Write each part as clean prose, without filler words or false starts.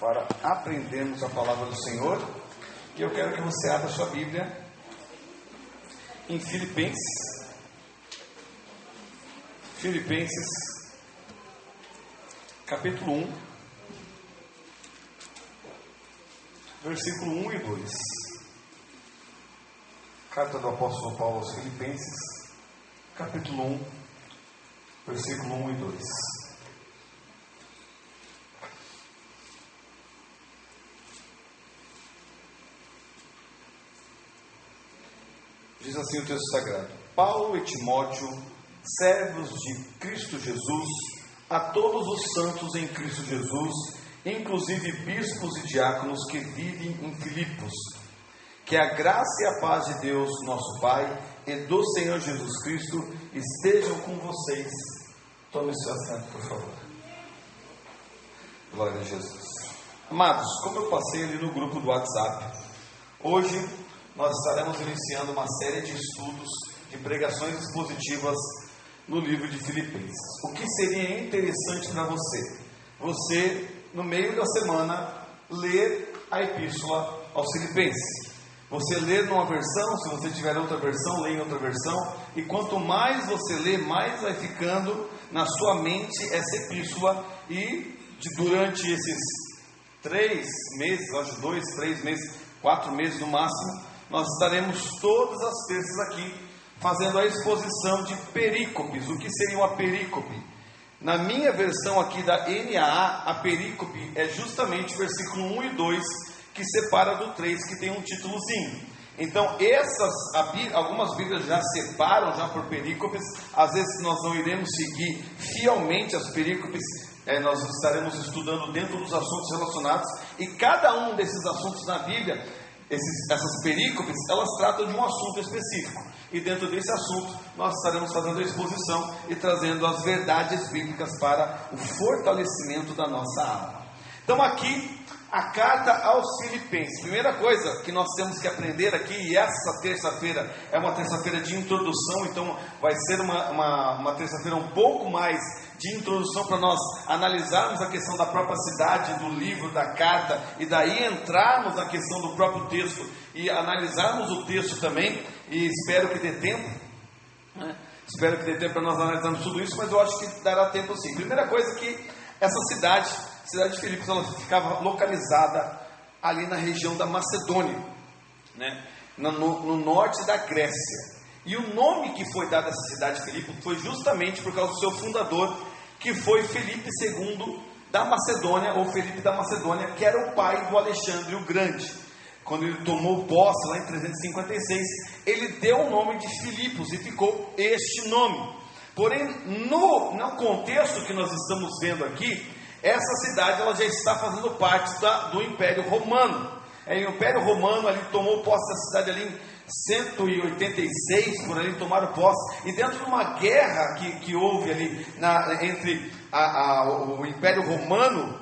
para aprendermos a palavra do Senhor. E eu quero que você abra sua Bíblia em Filipenses. Filipenses, capítulo 1, versículo 1 e 2. Carta do apóstolo Paulo aos Filipenses, capítulo 1, versículo 1 e 2. Diz assim o texto sagrado: Paulo e Timóteo, servos de Cristo Jesus, a todos os santos em Cristo Jesus, inclusive bispos e diáconos que vivem em Filipos, que a graça e a paz de Deus, nosso Pai, e do Senhor Jesus Cristo estejam com vocês. Tome seu assento, por favor. Glória a Jesus. Amados, como eu passei ali no grupo do WhatsApp, hoje nós estaremos iniciando uma série de estudos, de pregações expositivas no livro de Filipenses. O que seria interessante para você? Você, no meio da semana, ler a epístola aos Filipenses. Você ler numa versão, se você tiver outra versão, lê em outra versão. E quanto mais você lê, mais vai ficando na sua mente essa epístola. E durante esses 3 meses, acho 2, 3 meses, 4 meses no máximo, nós estaremos todas as terças aqui fazendo a exposição de perícopes. O que seria uma perícope? Na minha versão aqui da NAA, a perícope é justamente o versículo 1 e 2, que separa do 3, que tem um títulozinho. Então, algumas Bíblias já separam já por perícopes. Às vezes nós não iremos seguir fielmente as perícopes, nós estaremos estudando dentro dos assuntos relacionados, e cada um desses assuntos na Bíblia, essas perícopes, elas tratam de um assunto específico, e dentro desse assunto nós estaremos fazendo a exposição e trazendo as verdades bíblicas para o fortalecimento da nossa alma. Então aqui, a carta aos Filipenses. Primeira coisa que nós temos que aprender aqui, e essa terça-feira é uma terça-feira de introdução, então vai ser uma terça-feira um pouco mais de introdução para nós analisarmos a questão da própria cidade, do livro, da carta, e daí entrarmos na questão do próprio texto e analisarmos o texto também, e espero que dê tempo, espero que dê tempo para nós analisarmos tudo isso, mas eu acho que dará tempo sim. Primeira coisa que essa cidade de Filipos, ela ficava localizada ali na região da Macedônia, no norte da Grécia. E o nome que foi dado a essa cidade de Filipos foi justamente por causa do seu fundador, que foi Filipe II da Macedônia, ou Filipe da Macedônia, que era o pai do Alexandre o Grande. Quando ele tomou posse lá em 356, ele deu o nome de Filipos e ficou este nome. Porém, no contexto que nós estamos vendo aqui, essa cidade ela já está fazendo parte do Império Romano. O Império Romano ali tomou posse da cidade ali em 186, por ali tomaram posse, e dentro de uma guerra que houve ali entre o Império Romano,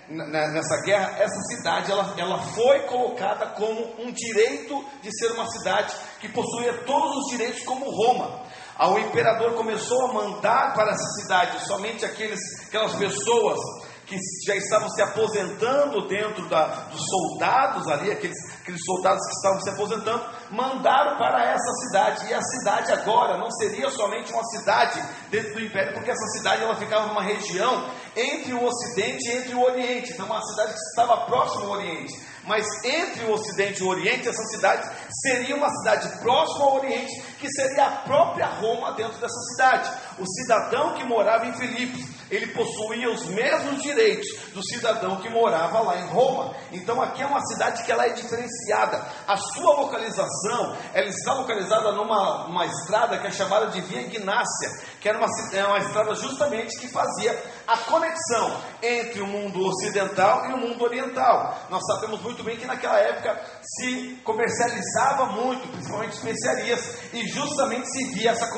nessa guerra, essa cidade ela foi colocada como um direito de ser uma cidade que possuía todos os direitos como Roma. O imperador começou a mandar para essa cidade somente aquelas pessoas que já estavam se aposentando dentro dos soldados ali, aqueles soldados que estavam se aposentando, mandaram para essa cidade. E a cidade agora não seria somente uma cidade dentro do império, porque essa cidade ela ficava numa região entre o Ocidente e entre o Oriente. Então uma cidade que estava próxima ao Oriente, mas entre o Ocidente e o Oriente, essa cidade seria uma cidade próxima ao Oriente, que seria a própria Roma dentro dessa cidade. O cidadão que morava em Filipos, ele possuía os mesmos direitos do cidadão que morava lá em Roma. Então aqui é uma cidade que ela é diferenciada. A sua localização, ela está localizada numa estrada que é chamada de Via Ignácia, que era uma estrada justamente que fazia a conexão entre o mundo ocidental e o mundo oriental. Nós sabemos muito bem que naquela época se comercializava muito, principalmente especiarias, e justamente se via essa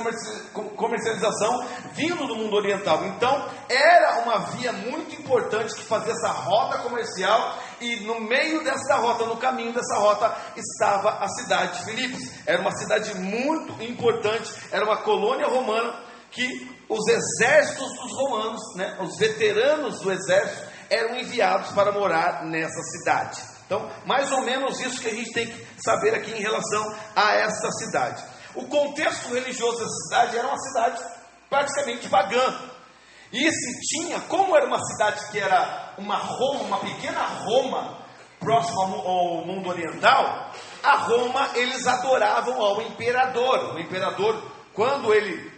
comercialização vindo do mundo oriental. Então era uma via muito importante que fazia essa rota comercial, e no meio dessa rota, no caminho dessa rota, estava a cidade de Filipos. Era uma cidade muito importante, era uma colônia romana que os exércitos dos romanos, os veteranos do exército, eram enviados para morar nessa cidade. Então, mais ou menos isso que a gente tem que saber aqui em relação a essa cidade. O contexto religioso dessa cidade era uma cidade praticamente pagã. E se tinha, como era uma cidade que era uma Roma, uma pequena Roma, próxima ao mundo oriental, a Roma eles adoravam ao imperador. O imperador, quando ele,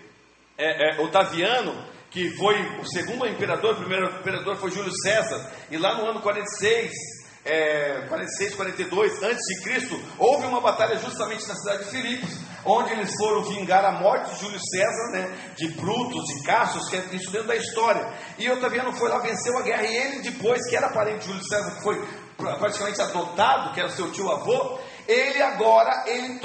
Otaviano, que foi o segundo imperador, o primeiro imperador foi Júlio César, e lá no ano 46, 42 a.C., houve uma batalha justamente na cidade de Filipos, onde eles foram vingar a morte de Júlio César, de Brutus, de Cássio, que é isso dentro da história. E Otaviano foi lá, venceu a guerra, e ele depois, que era parente de Júlio César, que foi praticamente adotado, que era seu tio-avô, ele agora, ele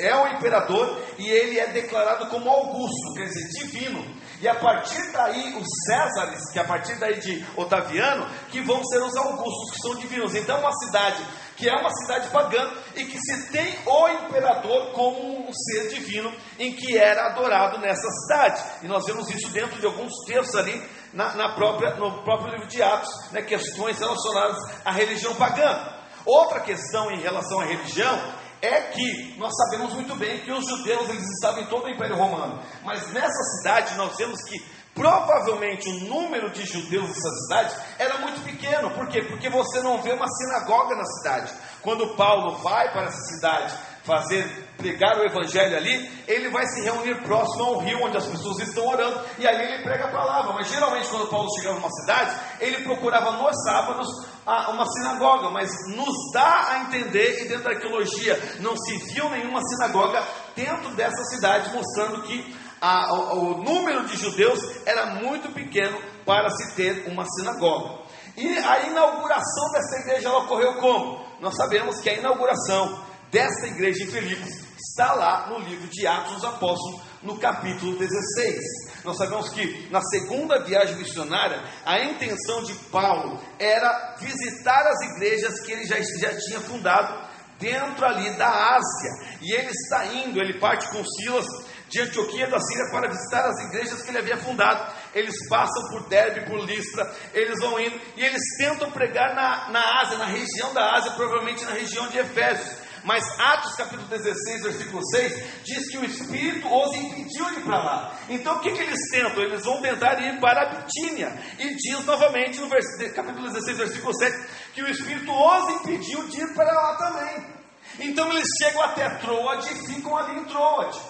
é o imperador, e ele é declarado como Augusto, quer dizer, divino. E a partir daí, os Césares, que a partir daí de Otaviano, que vão ser os Augustos, que são divinos. Então, uma cidade que é uma cidade pagã, e que se tem o imperador como um ser divino, em que era adorado nessa cidade. E nós vemos isso dentro de alguns textos ali, no próprio livro de Atos, questões relacionadas à religião pagã. Outra questão em relação à religião é que nós sabemos muito bem que os judeus eles estavam em todo o Império Romano, mas nessa cidade nós vemos que provavelmente o número de judeus nessa cidade era muito pequeno. Por quê? Porque você não vê uma sinagoga na cidade. Quando Paulo vai para essa cidade pregar o evangelho ali, ele vai se reunir próximo ao rio onde as pessoas estão orando, e ali ele prega a palavra. Mas geralmente quando Paulo chegava numa cidade, ele procurava nos sábados uma sinagoga, mas nos dá a entender, e dentro da arqueologia não se viu nenhuma sinagoga dentro dessa cidade, mostrando que o número de judeus era muito pequeno para se ter uma sinagoga. E a inauguração dessa igreja ela ocorreu como? Nós sabemos que a inauguração desta igreja em Filipos está lá no livro de Atos dos Apóstolos, no capítulo 16. Nós sabemos que na segunda viagem missionária, a intenção de Paulo era visitar as igrejas que ele já tinha fundado dentro ali da Ásia. E ele está indo, ele parte com Silas de Antioquia da Síria para visitar as igrejas que ele havia fundado. Eles passam por Derbe, por Listra, eles vão indo e eles tentam pregar na Ásia, na região da Ásia, provavelmente na região de Efésios. Mas Atos capítulo 16, versículo 6, diz que o Espírito os impediu de ir para lá. Então o que eles tentam? Eles vão tentar ir para a Bitínia. E diz novamente no capítulo 16, versículo 7, que o Espírito os impediu de ir para lá também. Então eles chegam até Troade e ficam ali em Troade.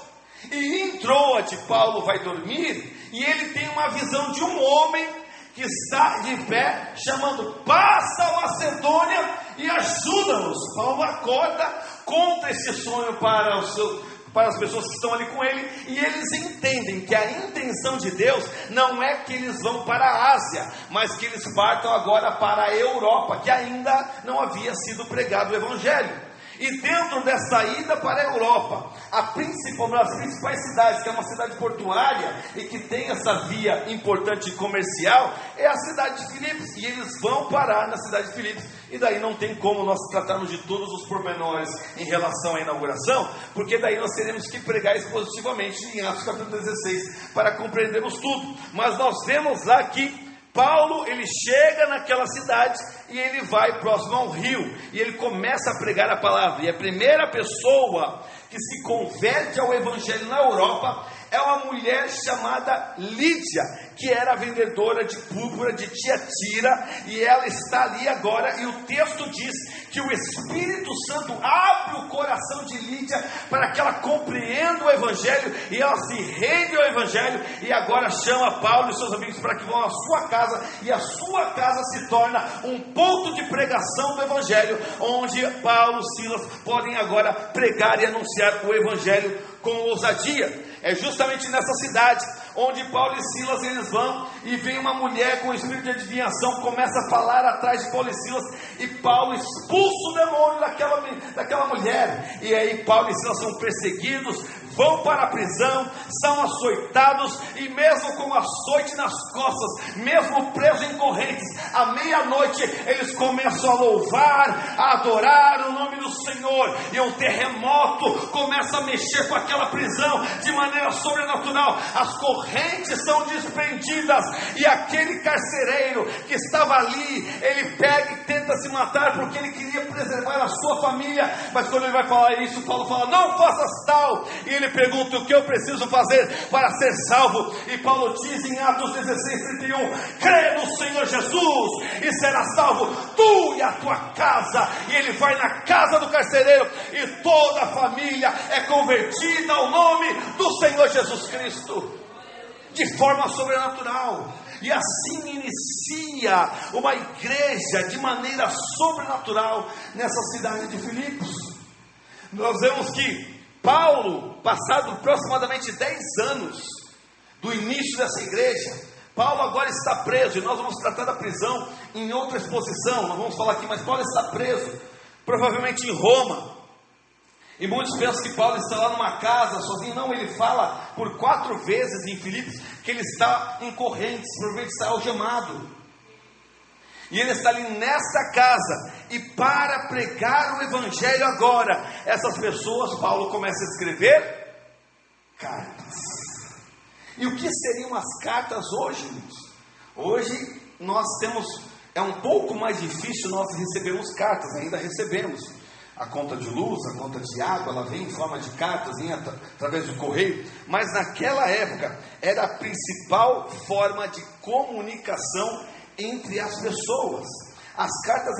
E em Troade Paulo vai dormir, e ele tem uma visão de um homem que está de pé, chamando: passa a Macedônia e ajuda-nos. Paulo acorda, conta esse sonho para as pessoas que estão ali com ele, e eles entendem que a intenção de Deus não é que eles vão para a Ásia, mas que eles partam agora para a Europa, que ainda não havia sido pregado o Evangelho. E dentro dessa ida para a Europa, uma das principais cidades, que é uma cidade portuária e que tem essa via importante comercial, é a cidade de Filipos. E eles vão parar na cidade de Filipos. E daí não tem como nós tratarmos de todos os pormenores em relação à inauguração, porque daí nós teremos que pregar expositivamente em Atos capítulo 16 para compreendermos tudo. Mas nós vemos lá que Paulo, ele chega naquela cidade e ele vai próximo ao rio, e ele começa a pregar a palavra. E a primeira pessoa que se converte ao evangelho na Europa é uma mulher chamada Lídia, que era vendedora de púrpura de Tiatira, e ela está ali agora, e o texto diz que o Espírito Santo abre o coração de Lídia para que ela compreenda o evangelho, e ela se rende ao evangelho, e agora chama Paulo e seus amigos para que vão à sua casa, e a sua casa se torna um ponto de pregação do evangelho, onde Paulo e Silas podem agora pregar e anunciar o evangelho com ousadia. É justamente nessa cidade onde Paulo e Silas eles vão, e vem uma mulher com espírito de adivinhação, começa a falar atrás de Paulo e Silas, e Paulo expulsa o demônio daquela mulher, e aí Paulo e Silas são perseguidos, vão para a prisão, são açoitados, e mesmo com açoite nas costas, mesmo presos em correntes, à meia-noite eles começam a louvar, a adorar o nome do Senhor, e um terremoto começa a mexer com aquela prisão de maneira sobrenatural. As correntes são desprendidas, e aquele carcereiro que estava ali, ele pega e tenta se matar, porque ele queria preservar a sua família. Mas quando ele vai falar isso, Paulo fala: não faças tal. E ele pergunta: o que eu preciso fazer para ser salvo? E Paulo diz em Atos 16:31: crê no Senhor Jesus e serás salvo, tu e a tua casa. E ele vai na casa do carcereiro, e toda a família é convertida ao nome do Senhor Jesus Cristo, de forma sobrenatural. E assim inicia uma igreja de maneira sobrenatural nessa cidade de Filipos. Nós vemos que Paulo, passado aproximadamente 10 anos do início dessa igreja, Paulo agora está preso, e nós vamos tratar da prisão em outra exposição, não vamos falar aqui, mas Paulo está preso, provavelmente em Roma. E muitos pensam que Paulo está lá numa casa sozinho. Não, ele fala por 4 vezes em Filipos que ele está em correntes, provavelmente está algemado. E ele está ali nesta casa, e para pregar o evangelho agora, essas pessoas, Paulo começa a escrever cartas. E o que seriam as cartas hoje, irmãos? Hoje nós temos, é um pouco mais difícil nós recebermos cartas, ainda recebemos. A conta de luz, a conta de água, ela vem em forma de cartas, através do correio. Mas naquela época, era a principal forma de comunicação entre as pessoas. As cartas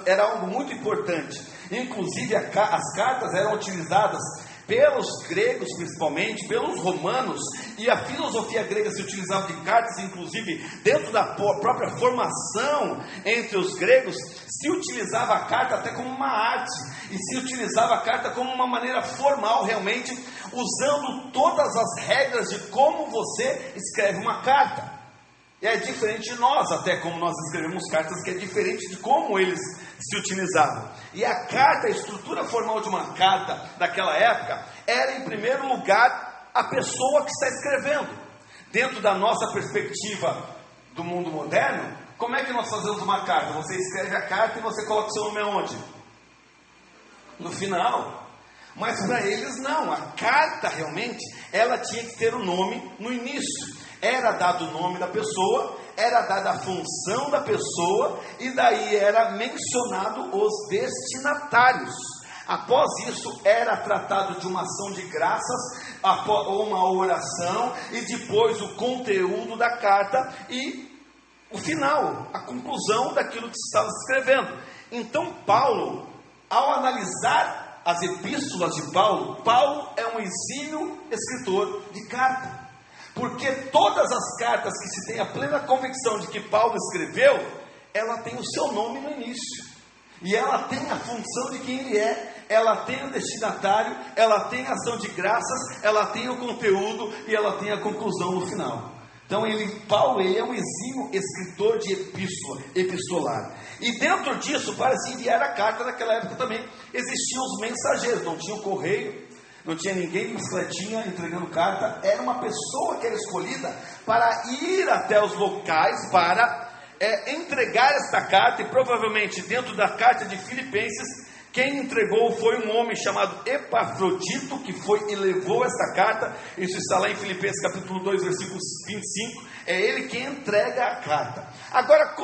eram algo muito importante. Inclusive, as cartas eram utilizadas pelos gregos, principalmente, pelos romanos, e a filosofia grega se utilizava de cartas, inclusive dentro da própria formação entre os gregos, se utilizava a carta até como uma arte, e se utilizava a carta como uma maneira formal, realmente, usando todas as regras de como você escreve uma carta. E é diferente de nós, até como nós escrevemos cartas, que é diferente de como eles se utilizavam. E a carta, a estrutura formal de uma carta daquela época, era em primeiro lugar a pessoa que está escrevendo. Dentro da nossa perspectiva do mundo moderno, como é que nós fazemos uma carta? Você escreve a carta e você coloca o seu nome aonde? No final. Mas para eles não, a carta realmente, ela tinha que ter o nome no início. Era dado o nome da pessoa, era dada a função da pessoa, e daí era mencionado os destinatários. Após isso, era tratado de uma ação de graças, ou uma oração, e depois o conteúdo da carta, e o final, a conclusão daquilo que se estava escrevendo. Então Paulo, ao analisar as epístolas de Paulo, Paulo é um exímio escritor de carta. Porque todas as cartas que se tem a plena convicção de que Paulo escreveu, ela tem o seu nome no início, e ela tem a função de quem ele é, ela tem o destinatário, ela tem a ação de graças, ela tem o conteúdo, e ela tem a conclusão no final. Então Paulo é um exímio escritor de epistolar. E dentro disso, para se enviar a carta, naquela época também existiam os mensageiros, não tinha o correio, não tinha ninguém de bicicletinha entregando carta, era uma pessoa que era escolhida para ir até os locais, para entregar esta carta. E provavelmente dentro da carta de Filipenses, quem entregou foi um homem chamado Epafrodito, que foi e levou esta carta. Isso está lá em Filipenses capítulo 2, versículo 25. É ele quem entrega a carta. Agora,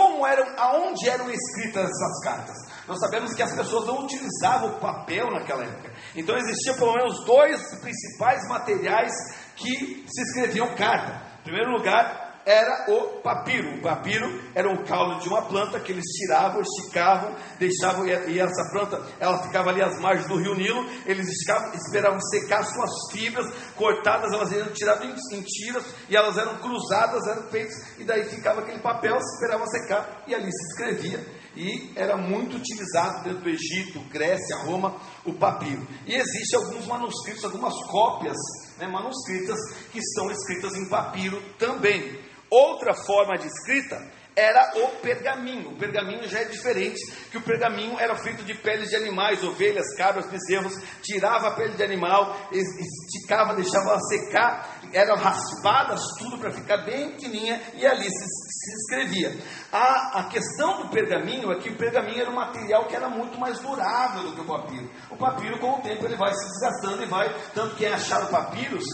aonde eram escritas essas cartas? Nós sabemos que as pessoas não utilizavam o papel naquela época. Então existiam pelo menos 2 principais materiais que se escreviam carta. Em primeiro lugar, era o papiro. O papiro era o caule de uma planta que eles tiravam, esticavam, deixavam, e essa planta, ela ficava ali às margens do rio Nilo. Eles esticavam, esperavam secar suas fibras cortadas, elas eram tiradas em tiras, e elas eram cruzadas, eram feitas, e daí ficava aquele papel, esperava secar, e ali se escrevia. E era muito utilizado dentro do Egito, Grécia, Roma, o papiro. E existem alguns manuscritos, algumas cópias manuscritas, que são escritas em papiro também. Outra forma de escrita era o pergaminho. O pergaminho já é diferente, que o pergaminho era feito de peles de animais, ovelhas, cabras, bezerros. Tirava a pele de animal, esticava, deixava ela secar, eram raspadas tudo para ficar bem fininha, e ali se escrevia. A questão do pergaminho é que o pergaminho era um material que era muito mais durável do que o papiro. O papiro, com o tempo, ele vai se desgastando e vai, tanto que acharam papiros,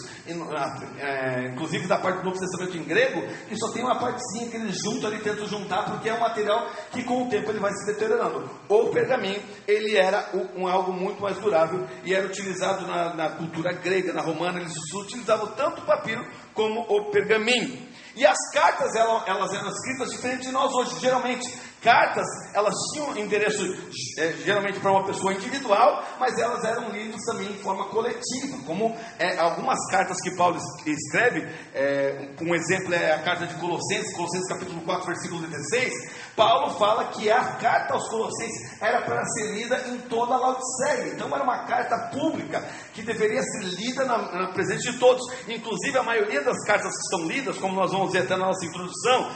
inclusive da parte do Novo Testamento em grego, que só tem uma partezinha que eles juntam ali, tentam juntar, porque é um material que com o tempo ele vai se deteriorando. O pergaminho, ele era algo muito mais durável, e era utilizado na cultura grega, na romana. Eles utilizavam tanto o papiro como o pergaminho. E as cartas, elas eram escritas diferente de nós hoje. Geralmente, cartas, elas tinham endereço geralmente para uma pessoa individual, mas elas eram lidas também em forma coletiva, como algumas cartas que Paulo escreve. Um exemplo é a carta de Colossenses capítulo 4, versículo 16. Paulo fala que a carta aos Colossenses era para ser lida em toda a Laodiceia. Então era uma carta pública que deveria ser lida na presença de todos. Inclusive a maioria das cartas que estão lidas, como nós vamos ver até na nossa introdução,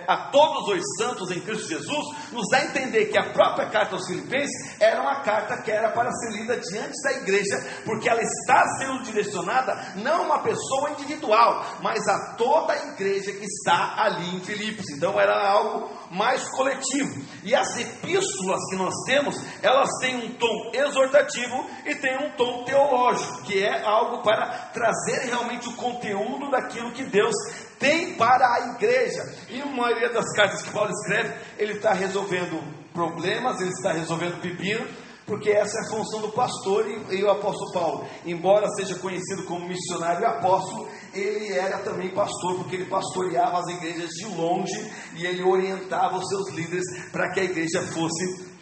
a todos os santos em Cristo Jesus, nos dá a entender que a própria carta aos Filipenses era uma carta que era para ser lida diante da igreja, porque ela está sendo direcionada não a uma pessoa individual, mas a toda a igreja que está ali em Filipos. Então era algo mais coletivo. E as epístolas que nós temos, elas têm um tom exortativo e tem um tom teológico, que é algo para trazer realmente o conteúdo daquilo que Deus tem para a igreja. E a maioria das cartas que Paulo escreve, ele está resolvendo problemas, ele está resolvendo pepino, porque essa é a função do pastor. E o apóstolo Paulo, embora seja conhecido como missionário e apóstolo, ele era também pastor, porque ele pastoreava as igrejas de longe, e ele orientava os seus líderes para que a igreja fosse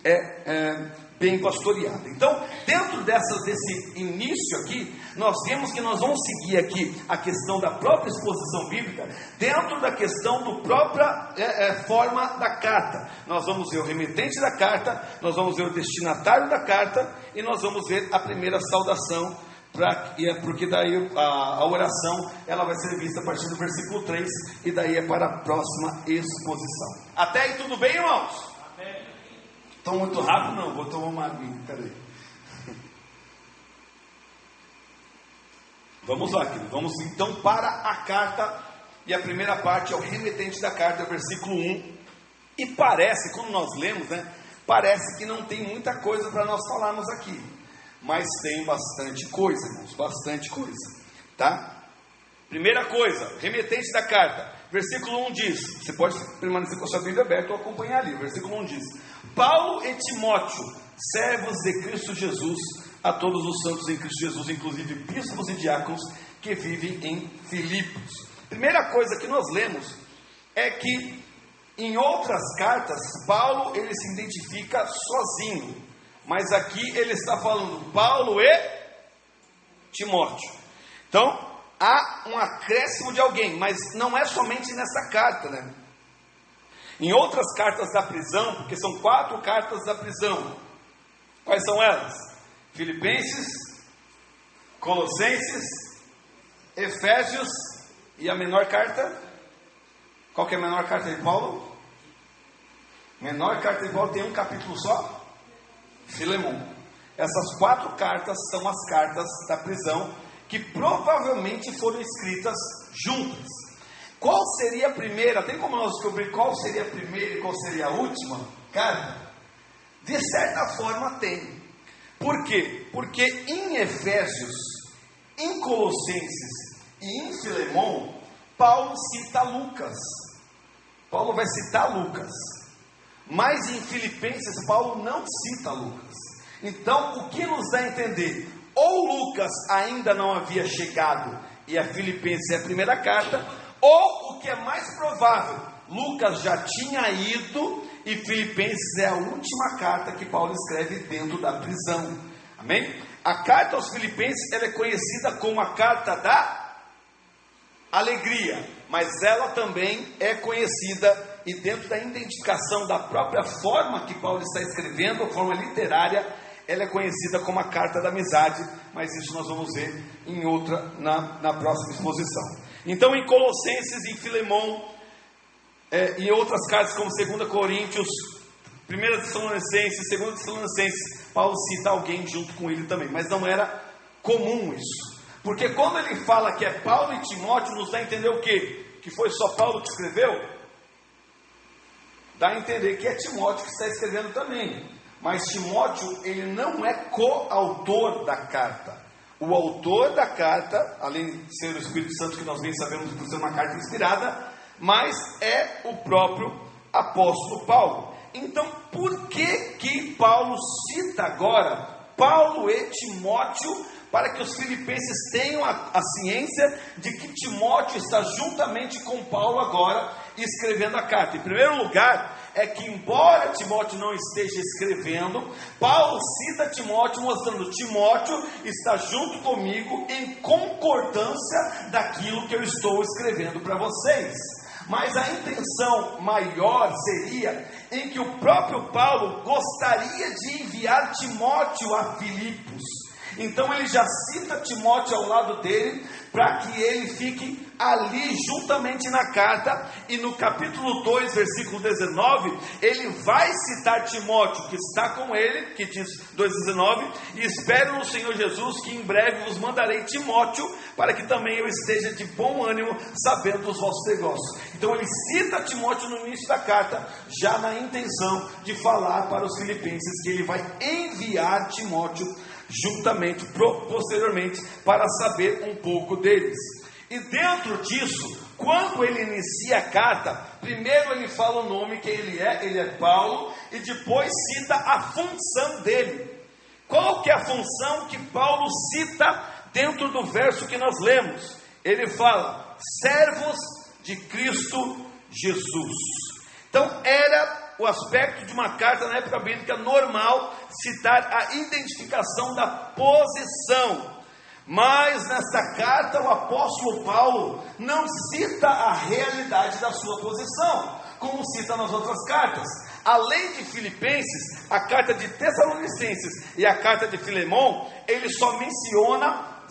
bem pastoreada. Então, dentro desse início aqui, nós vemos que nós vamos seguir aqui a questão da própria exposição bíblica, dentro da questão do própria forma da carta. Nós vamos ver o remetente da carta, nós vamos ver o destinatário da carta, e nós vamos ver a primeira saudação, porque daí a oração ela vai ser vista a partir do versículo 3, e daí é para a próxima exposição. Até aí tudo bem, irmãos? Estou muito rápido? Não, vou tomar uma aguinha, peraí. Vamos lá, querido. Vamos então para a carta, e a primeira parte é o remetente da carta, versículo 1. E parece, quando nós lemos, parece que não tem muita coisa para nós falarmos aqui, mas tem bastante coisa, irmãos, bastante coisa, tá? Primeira coisa, remetente da carta, versículo 1 diz, você pode permanecer com a sua Bíblia aberta ou acompanhar ali, versículo 1 diz: Paulo e Timóteo, servos de Cristo Jesus, a todos os santos em Cristo Jesus, inclusive bispos e diáconos que vivem em Filipos. Primeira coisa que nós lemos é que em outras cartas, Paulo ele se identifica sozinho, mas aqui ele está falando Paulo e Timóteo. Então, há um acréscimo de alguém, mas não é somente nessa carta, né? Em outras cartas da prisão, porque são 4 cartas da prisão. Quais são elas? Filipenses, Colossenses, Efésios e a menor carta. Qual que é a menor carta de Paulo? Menor carta de Paulo tem um capítulo só? Filemão. Essas 4 cartas são as cartas da prisão, que provavelmente foram escritas juntas. Qual seria a primeira? Tem como nós descobrir qual seria a primeira e qual seria a última carta? De certa forma tem. Por quê? Porque em Efésios, em Colossenses e em Filemão, Paulo cita Lucas. Paulo vai citar Lucas. Mas em Filipenses, Paulo não cita Lucas. Então, o que nos dá a entender? Ou Lucas ainda não havia chegado e a Filipenses é a primeira carta, ou o que é mais provável, Lucas já tinha ido e Filipenses é a última carta que Paulo escreve dentro da prisão. Amém? A carta aos Filipenses ela é conhecida como a carta da alegria, mas ela também é conhecida, e dentro da identificação da própria forma que Paulo está escrevendo, a forma literária, ela é conhecida como a carta da amizade, mas isso nós vamos ver em outra, na próxima exposição. Então em Colossenses e em Filemão, em outras cartas como 2 Coríntios, 1 Tessalonicenses, 2 Tessalonicenses, Paulo cita alguém junto com ele também, mas não era comum isso, porque quando ele fala que é Paulo e Timóteo, nos dá a entender o quê? Que foi só Paulo que escreveu? Dá a entender que é Timóteo que está escrevendo também, mas Timóteo, ele não é coautor da carta. O autor da carta, além de ser o Espírito Santo, que nós bem sabemos por ser uma carta inspirada, mas é o próprio apóstolo Paulo. Então, por que Paulo cita agora Paulo e Timóteo, para que os filipenses tenham a ciência de que Timóteo está juntamente com Paulo agora escrevendo a carta? Em primeiro lugar, é que embora Timóteo não esteja escrevendo, Paulo cita Timóteo, mostrando: Timóteo está junto comigo em concordância daquilo que eu estou escrevendo para vocês. Mas a intenção maior seria em que o próprio Paulo gostaria de enviar Timóteo a Filipos. Então ele já cita Timóteo ao lado dele, para que ele fique ali juntamente na carta. E no capítulo 2, versículo 19, ele vai citar Timóteo, que está com ele, que diz 2,19: e espero no Senhor Jesus que em breve vos mandarei Timóteo, para que também eu esteja de bom ânimo, sabendo dos vossos negócios. Então ele cita Timóteo no início da carta, já na intenção de falar para os filipenses que ele vai enviar Timóteo juntamente, posteriormente, para saber um pouco deles. E dentro disso, quando ele inicia a carta, primeiro ele fala o nome, que ele é Paulo, e depois cita a função dele. Qual que é a função que Paulo cita dentro do verso que nós lemos? Ele fala: servos de Cristo Jesus. Então era o aspecto de uma carta na época bíblica normal citar a identificação da posição. Mas nesta carta o apóstolo Paulo não cita a realidade da sua posição, como cita nas outras cartas. Além de Filipenses, a carta de Tessalonicenses e a carta de Filemão, ele só menciona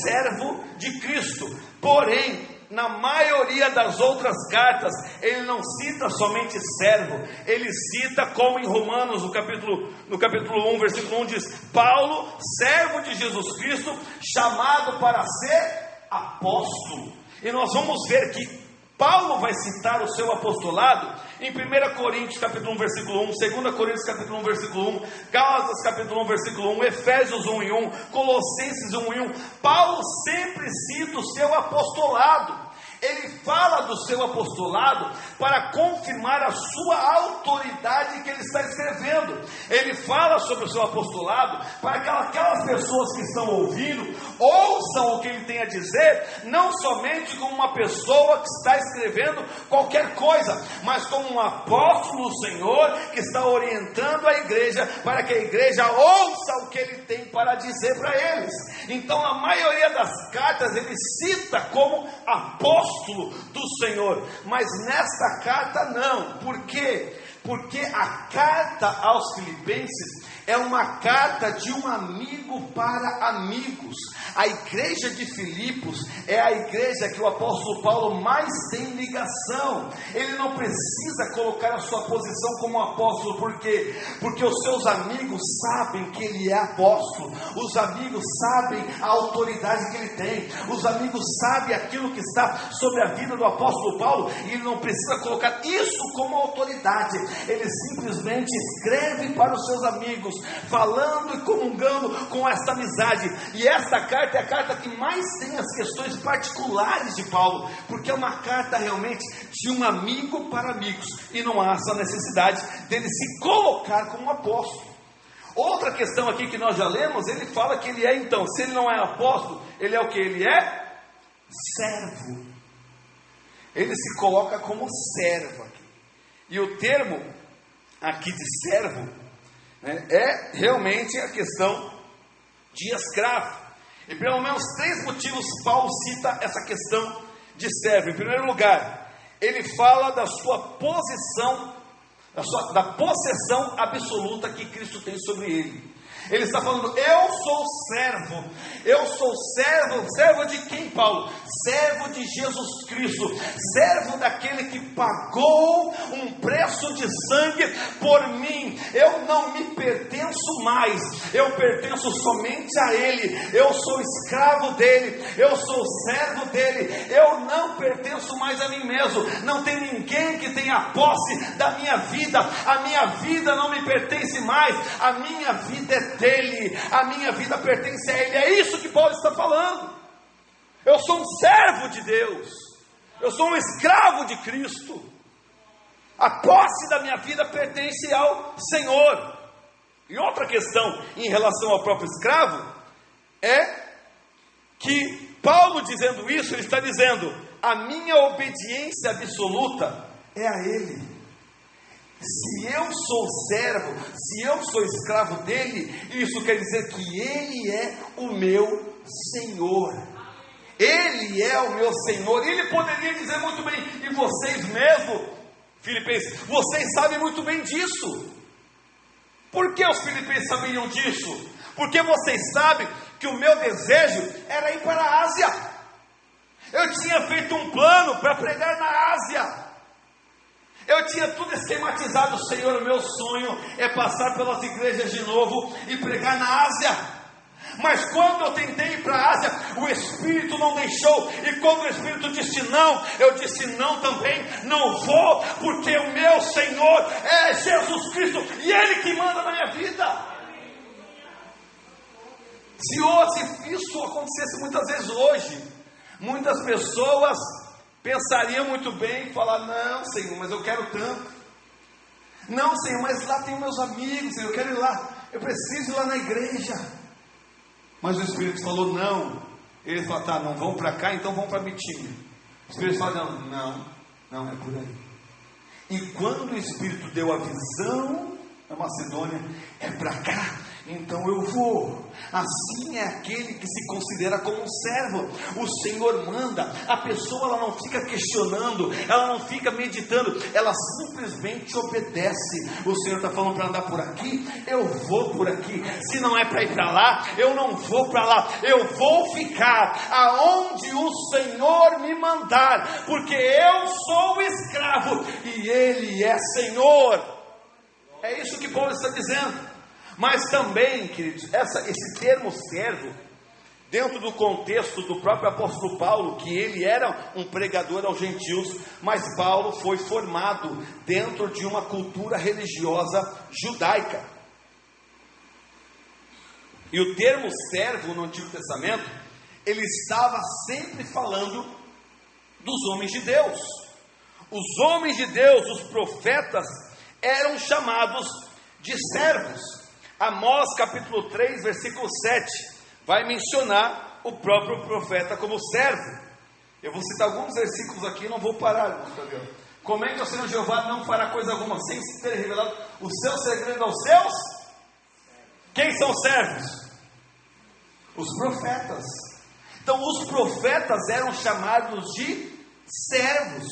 servo de Cristo. Porém, na maioria das outras cartas, ele não cita somente servo, ele cita, como em Romanos, no capítulo 1, versículo 1, diz: Paulo, servo de Jesus Cristo, chamado para ser apóstolo. E nós vamos ver que Paulo vai citar o seu apostolado em 1 Coríntios capítulo 1, versículo 1, 2 Coríntios capítulo 1, versículo 1, Gálatas capítulo 1, versículo 1, Efésios 1 e 1, Colossenses 1 e 1. Paulo sempre cita o seu apostolado. Ele fala do seu apostolado para confirmar a sua autoridade que ele está escrevendo. Ele fala sobre o seu apostolado para que aquelas pessoas que estão ouvindo ouçam o que ele tem a dizer, não somente como uma pessoa que está escrevendo qualquer coisa, mas como um apóstolo do Senhor que está orientando a igreja, para que a igreja ouça o que ele tem para dizer para eles. Então, a maioria das cartas ele cita como apóstolo do Senhor, mas nesta carta não. Por quê? Porque a carta aos Filipenses é uma carta de um amigo para amigos. A igreja de Filipos é a igreja que o apóstolo Paulo mais tem ligação. Ele não precisa colocar a sua posição como apóstolo. Por quê? Porque os seus amigos sabem que ele é apóstolo. Os amigos sabem a autoridade que ele tem. Os amigos sabem aquilo que está sobre a vida do apóstolo Paulo, e ele não precisa colocar isso como autoridade. Ele simplesmente escreve para os seus amigos, falando e comungando com esta amizade. E esta carta é a carta que mais tem as questões particulares de Paulo, porque é uma carta realmente de um amigo para amigos, e não há essa necessidade dele se colocar como apóstolo. Outra questão aqui que nós já lemos, ele fala que ele é, então, se ele não é apóstolo, ele é o que? Ele é servo. Ele se coloca como servo aqui. E o termo aqui de servo, né, é realmente a questão de escravo. E pelo menos 3 motivos Paulo cita essa questão de servo. Em primeiro lugar, ele fala da sua posição, da possessão absoluta que Cristo tem sobre ele. Ele está falando, eu sou servo. Eu sou servo. Servo de quem, Paulo? Servo de Jesus Cristo. Servo daquele que pagou um preço de sangue por mim. Eu não me pertenço mais. Eu pertenço somente a Ele. Eu sou escravo dele. Eu sou servo dele. Eu não pertenço mais a mim mesmo. Não tem ninguém que tenha posse da minha vida. A minha vida não me pertence mais. A minha vida é dele, a minha vida pertence a ele. É isso que Paulo está falando. Eu sou um servo de Deus, eu sou um escravo de Cristo. A posse da minha vida pertence ao Senhor. E outra questão em relação ao próprio escravo é que Paulo, dizendo isso, ele está dizendo: a minha obediência absoluta é a ele. Se eu sou servo, se eu sou escravo dele, isso quer dizer que ele é o meu Senhor. Ele é o meu Senhor. E ele poderia dizer muito bem, e vocês mesmo, Filipenses, vocês sabem muito bem disso. Por que os filipenses sabiam disso? Porque vocês sabem que o meu desejo era ir para a Ásia. Eu tinha feito um plano para pregar na Ásia. Eu tinha tudo esquematizado. Senhor, o meu sonho é passar pelas igrejas de novo e pregar na Ásia. Mas quando eu tentei ir para a Ásia, o Espírito não deixou. E quando o Espírito disse não, eu disse não também. Não vou, porque o meu Senhor é Jesus Cristo, e Ele que manda na minha vida. Se isso acontecesse muitas vezes hoje, muitas pessoas pensariam muito bem e falar: não, Senhor, mas eu quero tanto. Não, Senhor, mas lá tem meus amigos, Senhor, eu quero ir lá. Eu preciso ir lá na igreja. Mas o Espírito falou não. Ele falou: tá, não vão para cá, então vão para Bitínia. O Espírito falou: não é por aí. E quando o Espírito deu a visão da Macedônia, é para cá, então eu vou. Assim é aquele que se considera como um servo. O Senhor manda. A pessoa, ela não fica questionando, ela não fica meditando, ela simplesmente obedece. O Senhor está falando para andar por aqui, eu vou por aqui. Se não é para ir para lá, eu não vou para lá. Eu vou ficar aonde o Senhor me mandar, porque eu sou escravo e Ele é Senhor. É isso que Paulo está dizendo. Mas também, queridos, esse termo servo, dentro do contexto do próprio apóstolo Paulo, que ele era um pregador aos gentios, mas Paulo foi formado dentro de uma cultura religiosa judaica. E o termo servo no Antigo Testamento, ele estava sempre falando dos homens de Deus. Os homens de Deus, os profetas, eram chamados de servos. Amós capítulo 3, versículo 7, vai mencionar o próprio profeta como servo. Eu vou citar alguns versículos aqui, não vou parar, irmãos. Comente ao Senhor Jeová, não fará coisa alguma sem ter revelado o seu segredo aos seus. Quem são os servos? Os profetas. Então os profetas eram chamados de servos.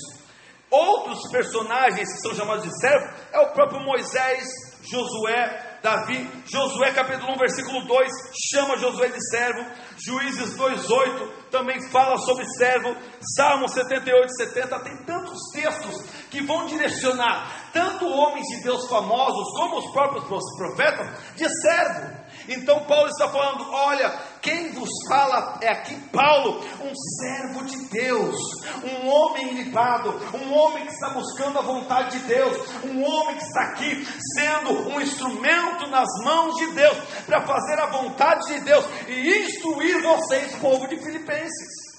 Outros personagens que são chamados de servos é o próprio Moisés, Josué, Davi. Josué capítulo 1 versículo 2 chama Josué de servo. Juízes 2:8 também fala sobre servo. Salmo 78:70, tem tantos textos que vão direcionar tanto homens de Deus famosos como os próprios profetas de servo. Então Paulo está falando: olha, quem vos fala é aqui Paulo, um servo de Deus, um homem ilibado, um homem que está buscando a vontade de Deus, um homem que está aqui sendo um instrumento nas mãos de Deus, para fazer a vontade de Deus e instruir vocês, povo de Filipenses.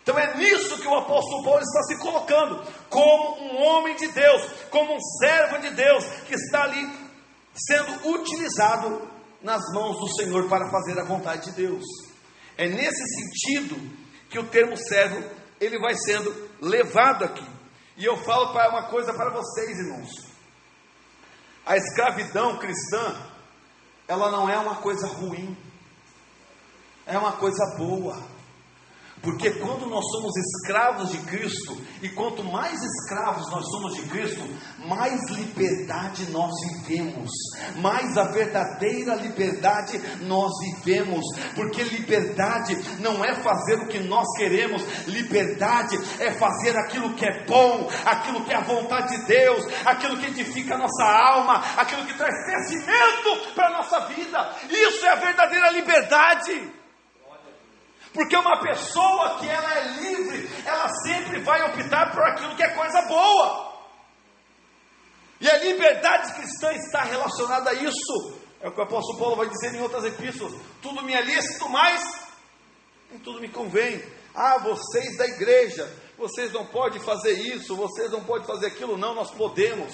Então é nisso que o apóstolo Paulo está se colocando, como um homem de Deus, como um servo de Deus, que está ali sendo utilizado nas mãos do Senhor para fazer a vontade de Deus. É nesse sentido que o termo servo, ele vai sendo levado aqui. E eu falo para uma coisa para vocês, irmãos: a escravidão cristã, ela não é uma coisa ruim, é uma coisa boa. Porque quando nós somos escravos de Cristo, e quanto mais escravos nós somos de Cristo, mais liberdade nós vivemos, mais a verdadeira liberdade nós vivemos. Porque liberdade não é fazer o que nós queremos, liberdade é fazer aquilo que é bom, aquilo que é a vontade de Deus, aquilo que edifica a nossa alma, aquilo que traz crescimento para a nossa vida. Isso é a verdadeira liberdade. Porque uma pessoa que ela é livre, ela sempre vai optar por aquilo que é coisa boa. E a liberdade cristã está relacionada a isso. É o que o apóstolo Paulo vai dizer em outras epístolas: tudo me é lícito, mas nem tudo me convém. Ah, vocês da igreja, vocês não podem fazer isso, vocês não podem fazer aquilo. Não, nós podemos.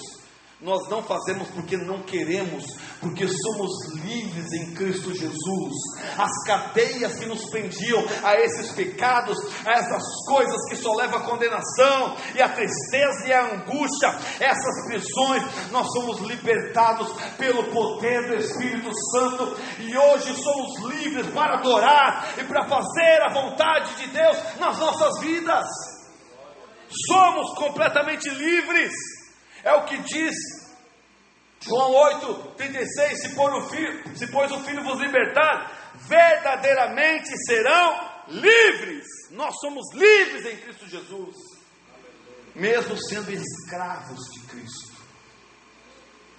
Nós não fazemos porque não queremos, porque somos livres em Cristo Jesus. As cadeias que nos prendiam a esses pecados, a essas coisas que só levam à condenação, e a tristeza e a angústia, essas prisões, nós somos libertados pelo poder do Espírito Santo, e hoje somos livres para adorar e para fazer a vontade de Deus nas nossas vidas. Somos completamente livres. É o que diz João 8,36: se pois o Filho vos libertar, verdadeiramente serão livres. Nós somos livres em Cristo Jesus, mesmo sendo escravos de Cristo.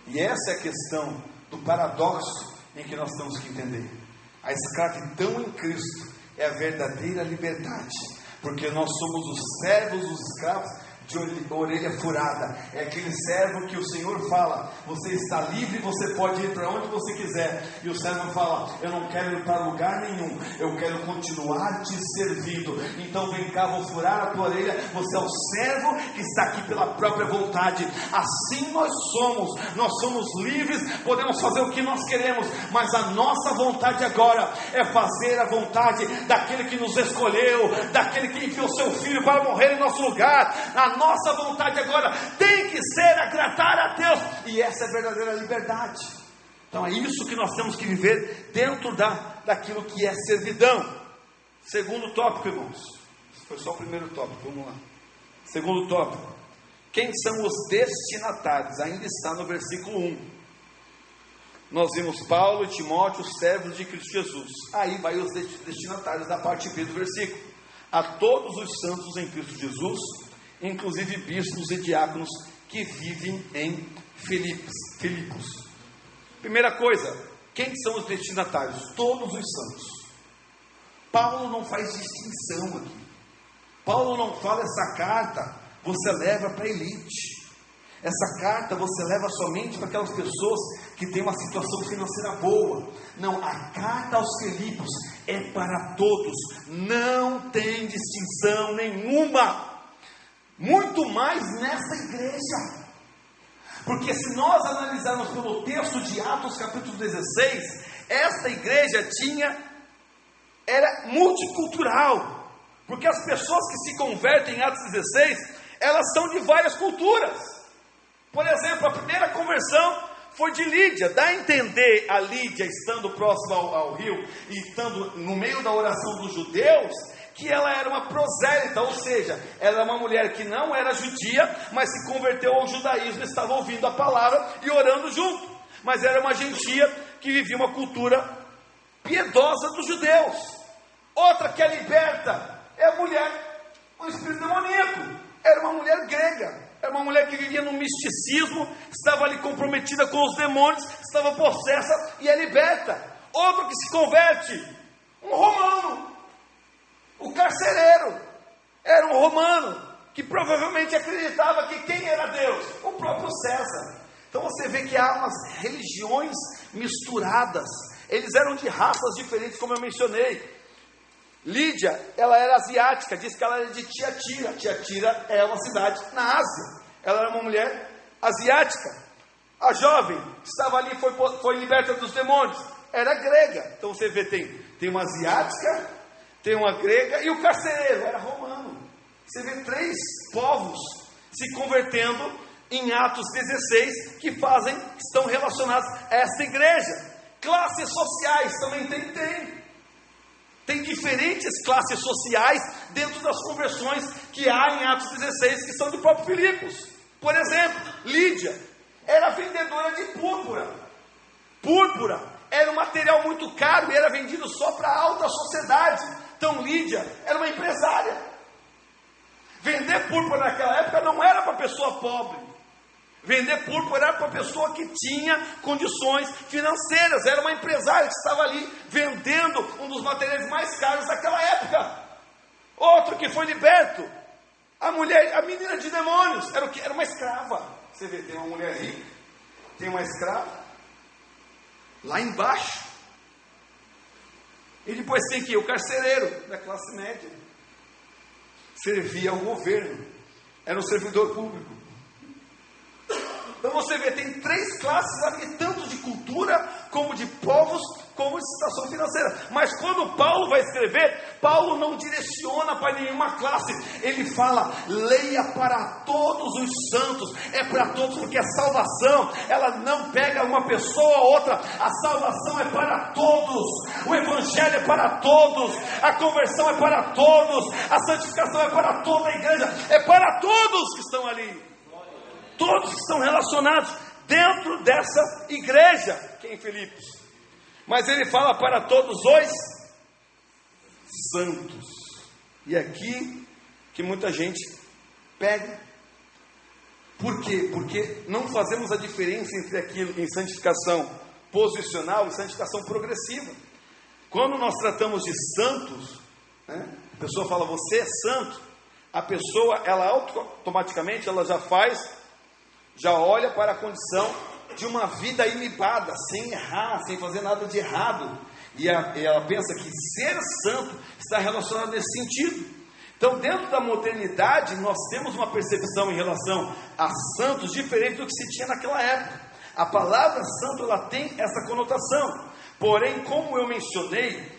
E essa é a questão do paradoxo em que nós temos que entender. A escravidão em Cristo é a verdadeira liberdade, porque nós somos os servos, os escravos de orelha furada. É aquele servo que o Senhor fala: você está livre, você pode ir para onde você quiser. E o servo fala: eu não quero ir para lugar nenhum, eu quero continuar te servindo. Então vem cá, vou furar a tua orelha. Você é o servo que está aqui pela própria vontade. Assim nós somos livres, podemos fazer o que nós queremos, mas a nossa vontade agora é fazer a vontade daquele que nos escolheu, daquele que enviou seu Filho para morrer em nosso lugar. A nossa vontade agora tem que ser agradar a Deus, e essa é a verdadeira liberdade. Então é isso que nós temos que viver dentro daquilo que é servidão. Segundo tópico, irmãos. Esse foi só o primeiro tópico, vamos lá. Segundo tópico: quem são os destinatários? Ainda está no versículo 1. Nós vimos Paulo e Timóteo, servos de Cristo Jesus. Aí vai os destinatários da parte B do versículo: a todos os santos em Cristo Jesus, inclusive bispos e diáconos que vivem em Filipos. Primeira coisa, quem são os destinatários? Todos os santos. Paulo não faz distinção aqui. Paulo não fala: essa carta você leva para a elite, essa carta você leva somente para aquelas pessoas que têm uma situação financeira boa. Não, a carta aos Filipos é para todos, não tem distinção nenhuma. Muito mais nessa igreja, porque se nós analisarmos pelo texto de Atos capítulo 16, esta igreja era multicultural, porque as pessoas que se convertem em Atos 16, elas são de várias culturas. Por exemplo, a primeira conversão foi de Lídia. Dá a entender a Lídia, estando próxima ao rio e estando no meio da oração dos judeus, que ela era uma prosélita, ou seja, ela era uma mulher que não era judia, mas se converteu ao judaísmo, estava ouvindo a palavra e orando junto, mas era uma gentia que vivia uma cultura piedosa dos judeus. Outra que é liberta é a mulher com espírito demoníaco. Era uma mulher grega, era uma mulher que vivia no misticismo, estava ali comprometida com os demônios, estava possessa e é liberta. Outro que se converte, um romano. O carcereiro era um romano que provavelmente acreditava que quem era Deus? O próprio César. Então você vê que há umas religiões misturadas. Eles eram de raças diferentes, como eu mencionei. Lídia, ela era asiática, diz que ela era de Tiatira. Tiatira é uma cidade na Ásia. Ela era uma mulher asiática. A jovem que estava ali foi liberta dos demônios, era grega. Então você vê, tem uma asiática, tem uma grega, e o carcereiro era romano. Você vê 3 povos se convertendo em Atos 16, que estão relacionados a esta igreja. Classes sociais também tem. Tem diferentes classes sociais dentro das conversões que há em Atos 16, que são do próprio Filipos. Por exemplo, Lídia era vendedora de púrpura. Púrpura era um material muito caro e era vendido só para a alta sociedade. Então Lídia era uma empresária. Vender púrpura naquela época não era para pessoa pobre. Vender púrpura era para pessoa que tinha condições financeiras. Era uma empresária que estava ali vendendo um dos materiais mais caros daquela época. Outro que foi liberto, a menina de demônios, era uma escrava. Você vê, tem uma mulher rica, tem uma escrava, lá embaixo. E depois tem que ir o carcereiro da classe média. Servia ao governo, era um servidor público. Então você vê, tem três classes aqui, tanto de cultura, como de povos, como de situação financeira. Mas quando Paulo vai escrever, Paulo não direciona para nenhuma classe. Ele fala, leia para todos os santos. É para todos, porque a salvação, ela não pega uma pessoa ou outra. A salvação é para todos. O evangelho é para todos. A conversão é para todos. A santificação é para toda a igreja. É para todos que estão ali. Todos que estão relacionados dentro dessa igreja, que é em Filipos. Mas ele fala para todos os santos. E aqui que muita gente pega. Por quê? Porque não fazemos a diferença entre aquilo em santificação posicional e santificação progressiva. Quando nós tratamos de santos, né, a pessoa fala, você é santo. A pessoa, ela automaticamente, ela já olha para a condição de uma vida ilibada, sem errar, sem fazer nada de errado. E ela pensa que ser santo está relacionado nesse sentido. Então, dentro da modernidade, nós temos uma percepção em relação a santos diferente do que se tinha naquela época. A palavra santo, ela tem essa conotação. Porém, como eu mencionei,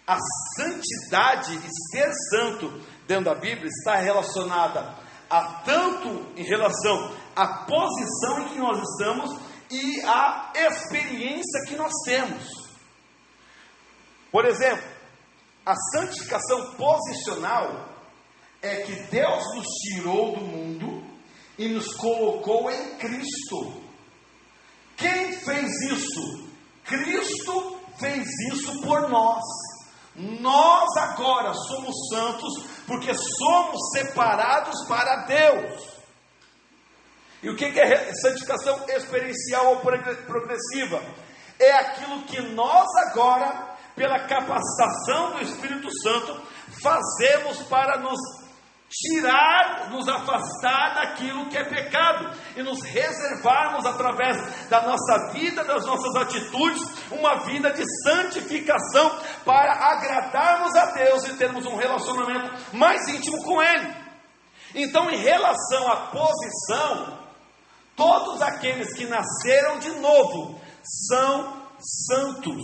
a santidade e ser santo dentro da Bíblia está relacionada a tanto em relação à posição em que nós estamos e à experiência que nós temos. Por exemplo, a santificação posicional é que Deus nos tirou do mundo e nos colocou em Cristo. Quem fez isso? Cristo fez isso por nós. Nós agora somos santos porque somos separados para Deus. E o que é santificação experiencial ou progressiva? É aquilo que nós agora, pela capacitação do Espírito Santo, fazemos para nos tirar, nos afastar daquilo que é pecado e nos reservarmos através da nossa vida, das nossas atitudes, uma vida de santificação para agradarmos a Deus e termos um relacionamento mais íntimo com Ele. Então, em relação à posição, todos aqueles que nasceram de novo são santos.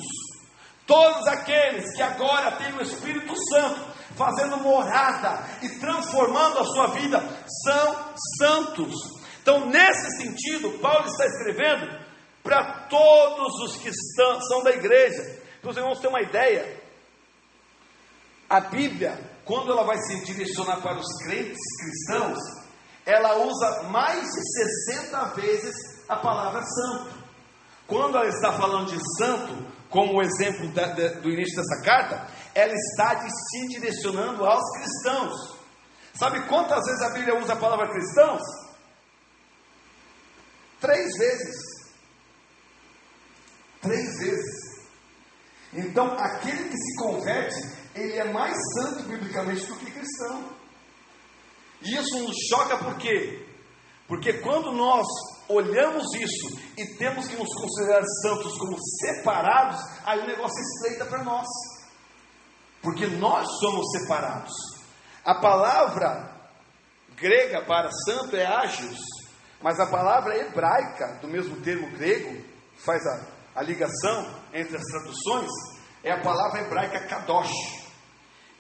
Todos aqueles que agora têm o Espírito Santo fazendo morada e transformando a sua vida, são santos. Então, nesse sentido, Paulo está escrevendo para todos os que são da igreja. Para os irmãos terem uma ideia, a Bíblia, quando ela vai se direcionar para os crentes cristãos, ela usa mais de 60 vezes a palavra santo. Quando ela está falando de santo, como o exemplo do início dessa carta, ela está se direcionando aos cristãos. Sabe quantas vezes a Bíblia usa a palavra cristãos? 3 vezes. 3 vezes. Então, aquele que se converte, ele é mais santo biblicamente do que cristão. E isso nos choca por quê? Porque quando nós olhamos isso e temos que nos considerar santos como separados, aí o negócio estreita para nós. Porque nós somos separados. A palavra grega para santo é ágios, mas a palavra hebraica, do mesmo termo grego, que faz a ligação entre as traduções, é a palavra hebraica kadosh.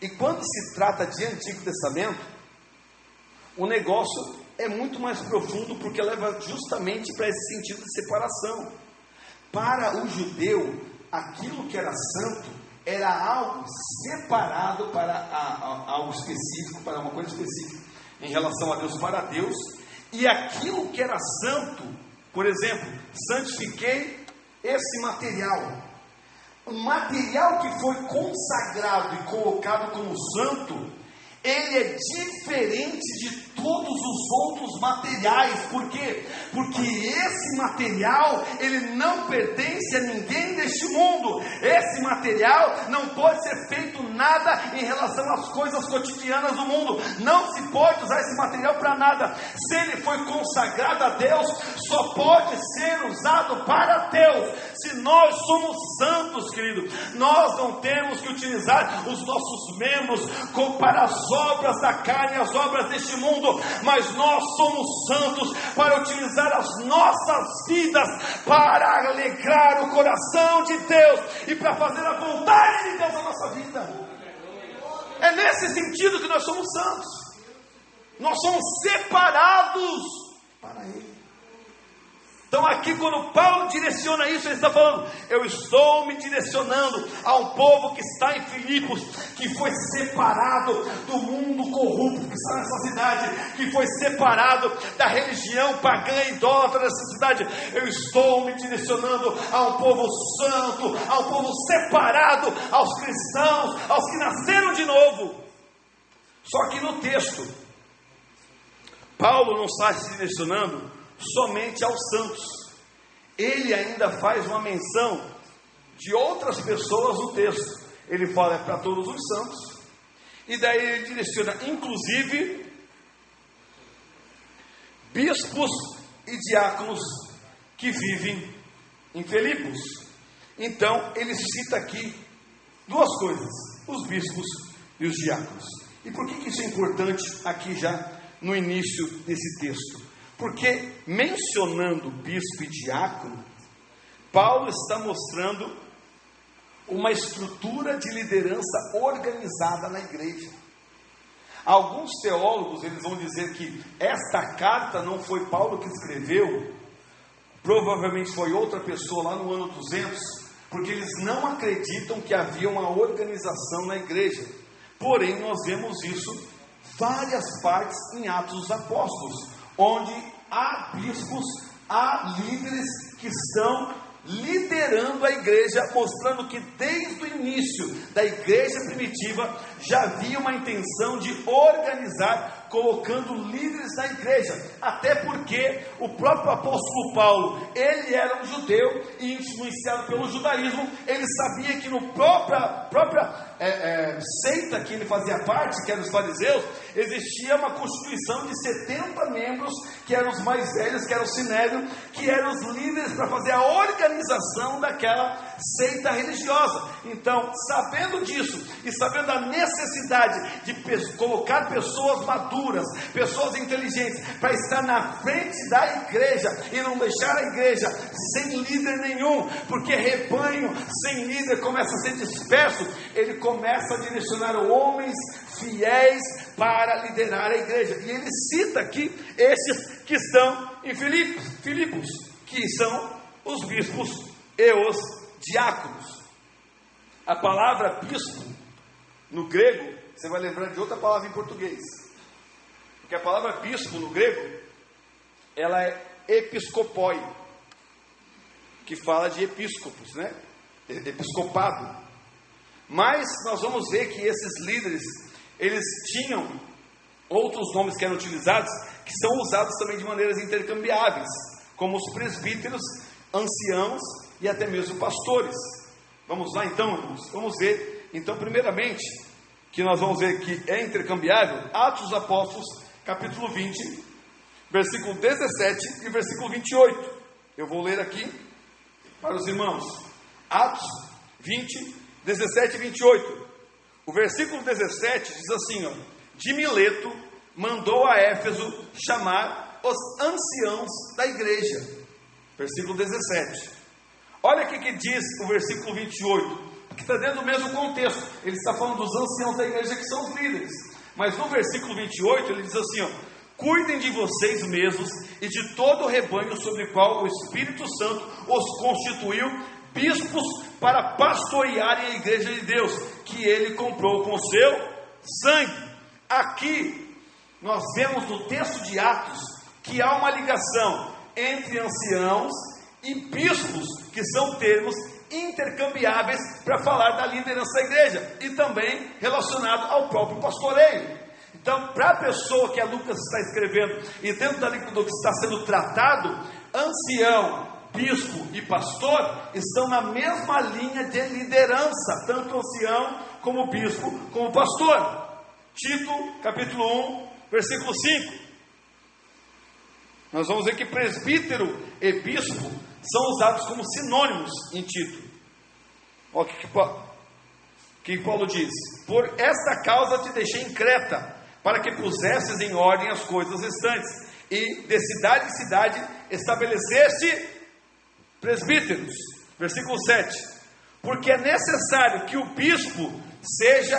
E quando se trata de Antigo Testamento, o negócio é muito mais profundo, porque leva justamente para esse sentido de separação. Para o judeu, aquilo que era santo era algo separado para algo específico, para uma coisa específica em relação a Deus, para Deus, e aquilo que era santo, por exemplo, santifiquei esse material. O material que foi consagrado e colocado como santo, ele é diferente de todos os outros materiais. Por quê? Porque esse material, ele não pertence a ninguém deste mundo. Esse material não pode ser feito nada em relação às coisas cotidianas do mundo. Não se pode usar esse material para nada. Se ele foi consagrado a Deus, só pode ser usado para Deus. Se nós somos santos, querido, nós não temos que utilizar os nossos membros para as obras da carne, as obras deste mundo, mas nós somos santos para utilizar as nossas vidas para alegrar o coração de Deus e para fazer a vontade de Deus na nossa vida. É nesse sentido que nós somos santos. Nós somos separados para Ele. Então aqui, quando Paulo direciona isso, ele está falando: eu estou me direcionando a um povo que está em Filipos, que foi separado do mundo corrupto que está nessa cidade, que foi separado da religião pagã e idólatra dessa cidade. Eu estou me direcionando a um povo santo, a um povo separado, aos cristãos, aos que nasceram de novo. Só que no texto, Paulo não está se direcionando somente aos santos. Ele ainda faz uma menção de outras pessoas no texto. Ele fala para todos os santos, e daí ele direciona inclusive bispos e diáconos que vivem em Filipos. Então ele cita aqui duas coisas: os bispos e os diáconos. E por que isso é importante aqui já no início desse texto? Porque mencionando bispo e diácono, Paulo está mostrando uma estrutura de liderança organizada na igreja. Alguns teólogos, eles vão dizer que esta carta não foi Paulo que escreveu, provavelmente foi outra pessoa lá no ano 200, porque eles não acreditam que havia uma organização na igreja. Porém, nós vemos isso várias partes em Atos dos Apóstolos, onde há bispos, há líderes que estão liderando a igreja, mostrando que desde o início da igreja primitiva já havia uma intenção de organizar, colocando líderes na igreja. Até porque o próprio apóstolo Paulo, ele era um judeu e influenciado pelo judaísmo, ele sabia que no própria seita que ele fazia parte, que eram os fariseus, existia uma constituição de 70 membros, que eram os mais velhos, que era o Sinédrio, que eram os líderes para fazer a organização daquela seita religiosa. Então, sabendo disso e sabendo a necessidade de colocar pessoas maduras, pessoas inteligentes, para estar na frente da igreja e não deixar a igreja sem líder nenhum, porque rebanho sem líder começa a ser disperso. Ele começa a direcionar homens fiéis para liderar a igreja, e ele cita aqui esses que estão em Filipos, que são os bispos e os diáconos. A palavra bispo no grego, você vai lembrar de outra palavra em português, porque a palavra bispo no grego, ela é episcopoi, que fala de episcopos, né? Episcopado. Mas nós vamos ver que esses líderes, eles tinham outros nomes que eram utilizados, que são usados também de maneiras intercambiáveis, como os presbíteros, anciãos e até mesmo pastores. Vamos lá então, irmãos? Vamos ver, então, primeiramente, que nós vamos ver que é intercambiável, Atos dos Apóstolos, capítulo 20, versículo 17 e versículo 28. Eu vou ler aqui para os irmãos. Atos 20, 17 e 28. O versículo 17 diz assim, ó: de Mileto mandou a Éfeso chamar os anciãos da igreja. Versículo 17. Olha o que diz o versículo 28, que está dentro do mesmo contexto. Ele está falando dos anciãos da igreja, que são os líderes. Mas no versículo 28 ele diz assim, ó: cuidem de vocês mesmos e de todo o rebanho sobre o qual o Espírito Santo os constituiu bispos para pastorearem a igreja de Deus, que ele comprou com o seu sangue. Aqui nós vemos no texto de Atos que há uma ligação entre anciãos e bispos, que são termos intercambiáveis para falar da liderança da igreja, e também relacionado ao próprio pastoreio. Então, para a pessoa que a Lucas está escrevendo, e dentro do que está sendo tratado, ancião, bispo e pastor estão na mesma linha de liderança, tanto ancião como bispo como pastor. Tito capítulo 1 versículo 5, nós vamos ver que presbítero e bispo são usados como sinônimos em Tito. Olha o que Paulo diz: por esta causa te deixei em Creta, para que pusesses em ordem as coisas restantes, e de cidade em cidade estabeleceste presbíteros. Versículo 7, porque é necessário que o bispo seja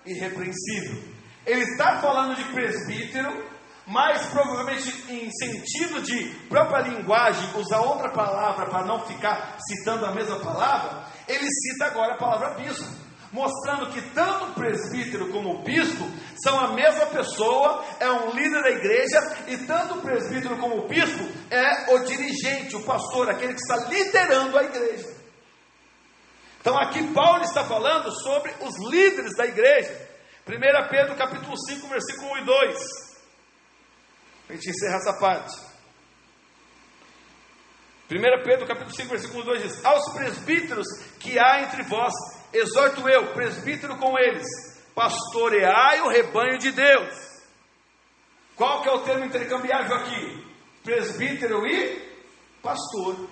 irrepreensível. Ele está falando de presbítero, mas provavelmente em sentido de própria linguagem, usar outra palavra para não ficar citando a mesma palavra. Ele cita agora a palavra bispo, mostrando que tanto o presbítero como o bispo são a mesma pessoa, é um líder da igreja, e tanto o presbítero como o bispo é o dirigente, o pastor, aquele que está liderando a igreja. Então aqui Paulo está falando sobre os líderes da igreja. 1 Pedro capítulo 5 versículo 1 e 2, a gente encerra essa parte. 1 Pedro capítulo 5 versículo 2 diz: aos presbíteros que há entre vós exorto eu, presbítero com eles, pastoreai o rebanho de Deus. Qual que é o termo intercambiável aqui? Presbítero e pastor.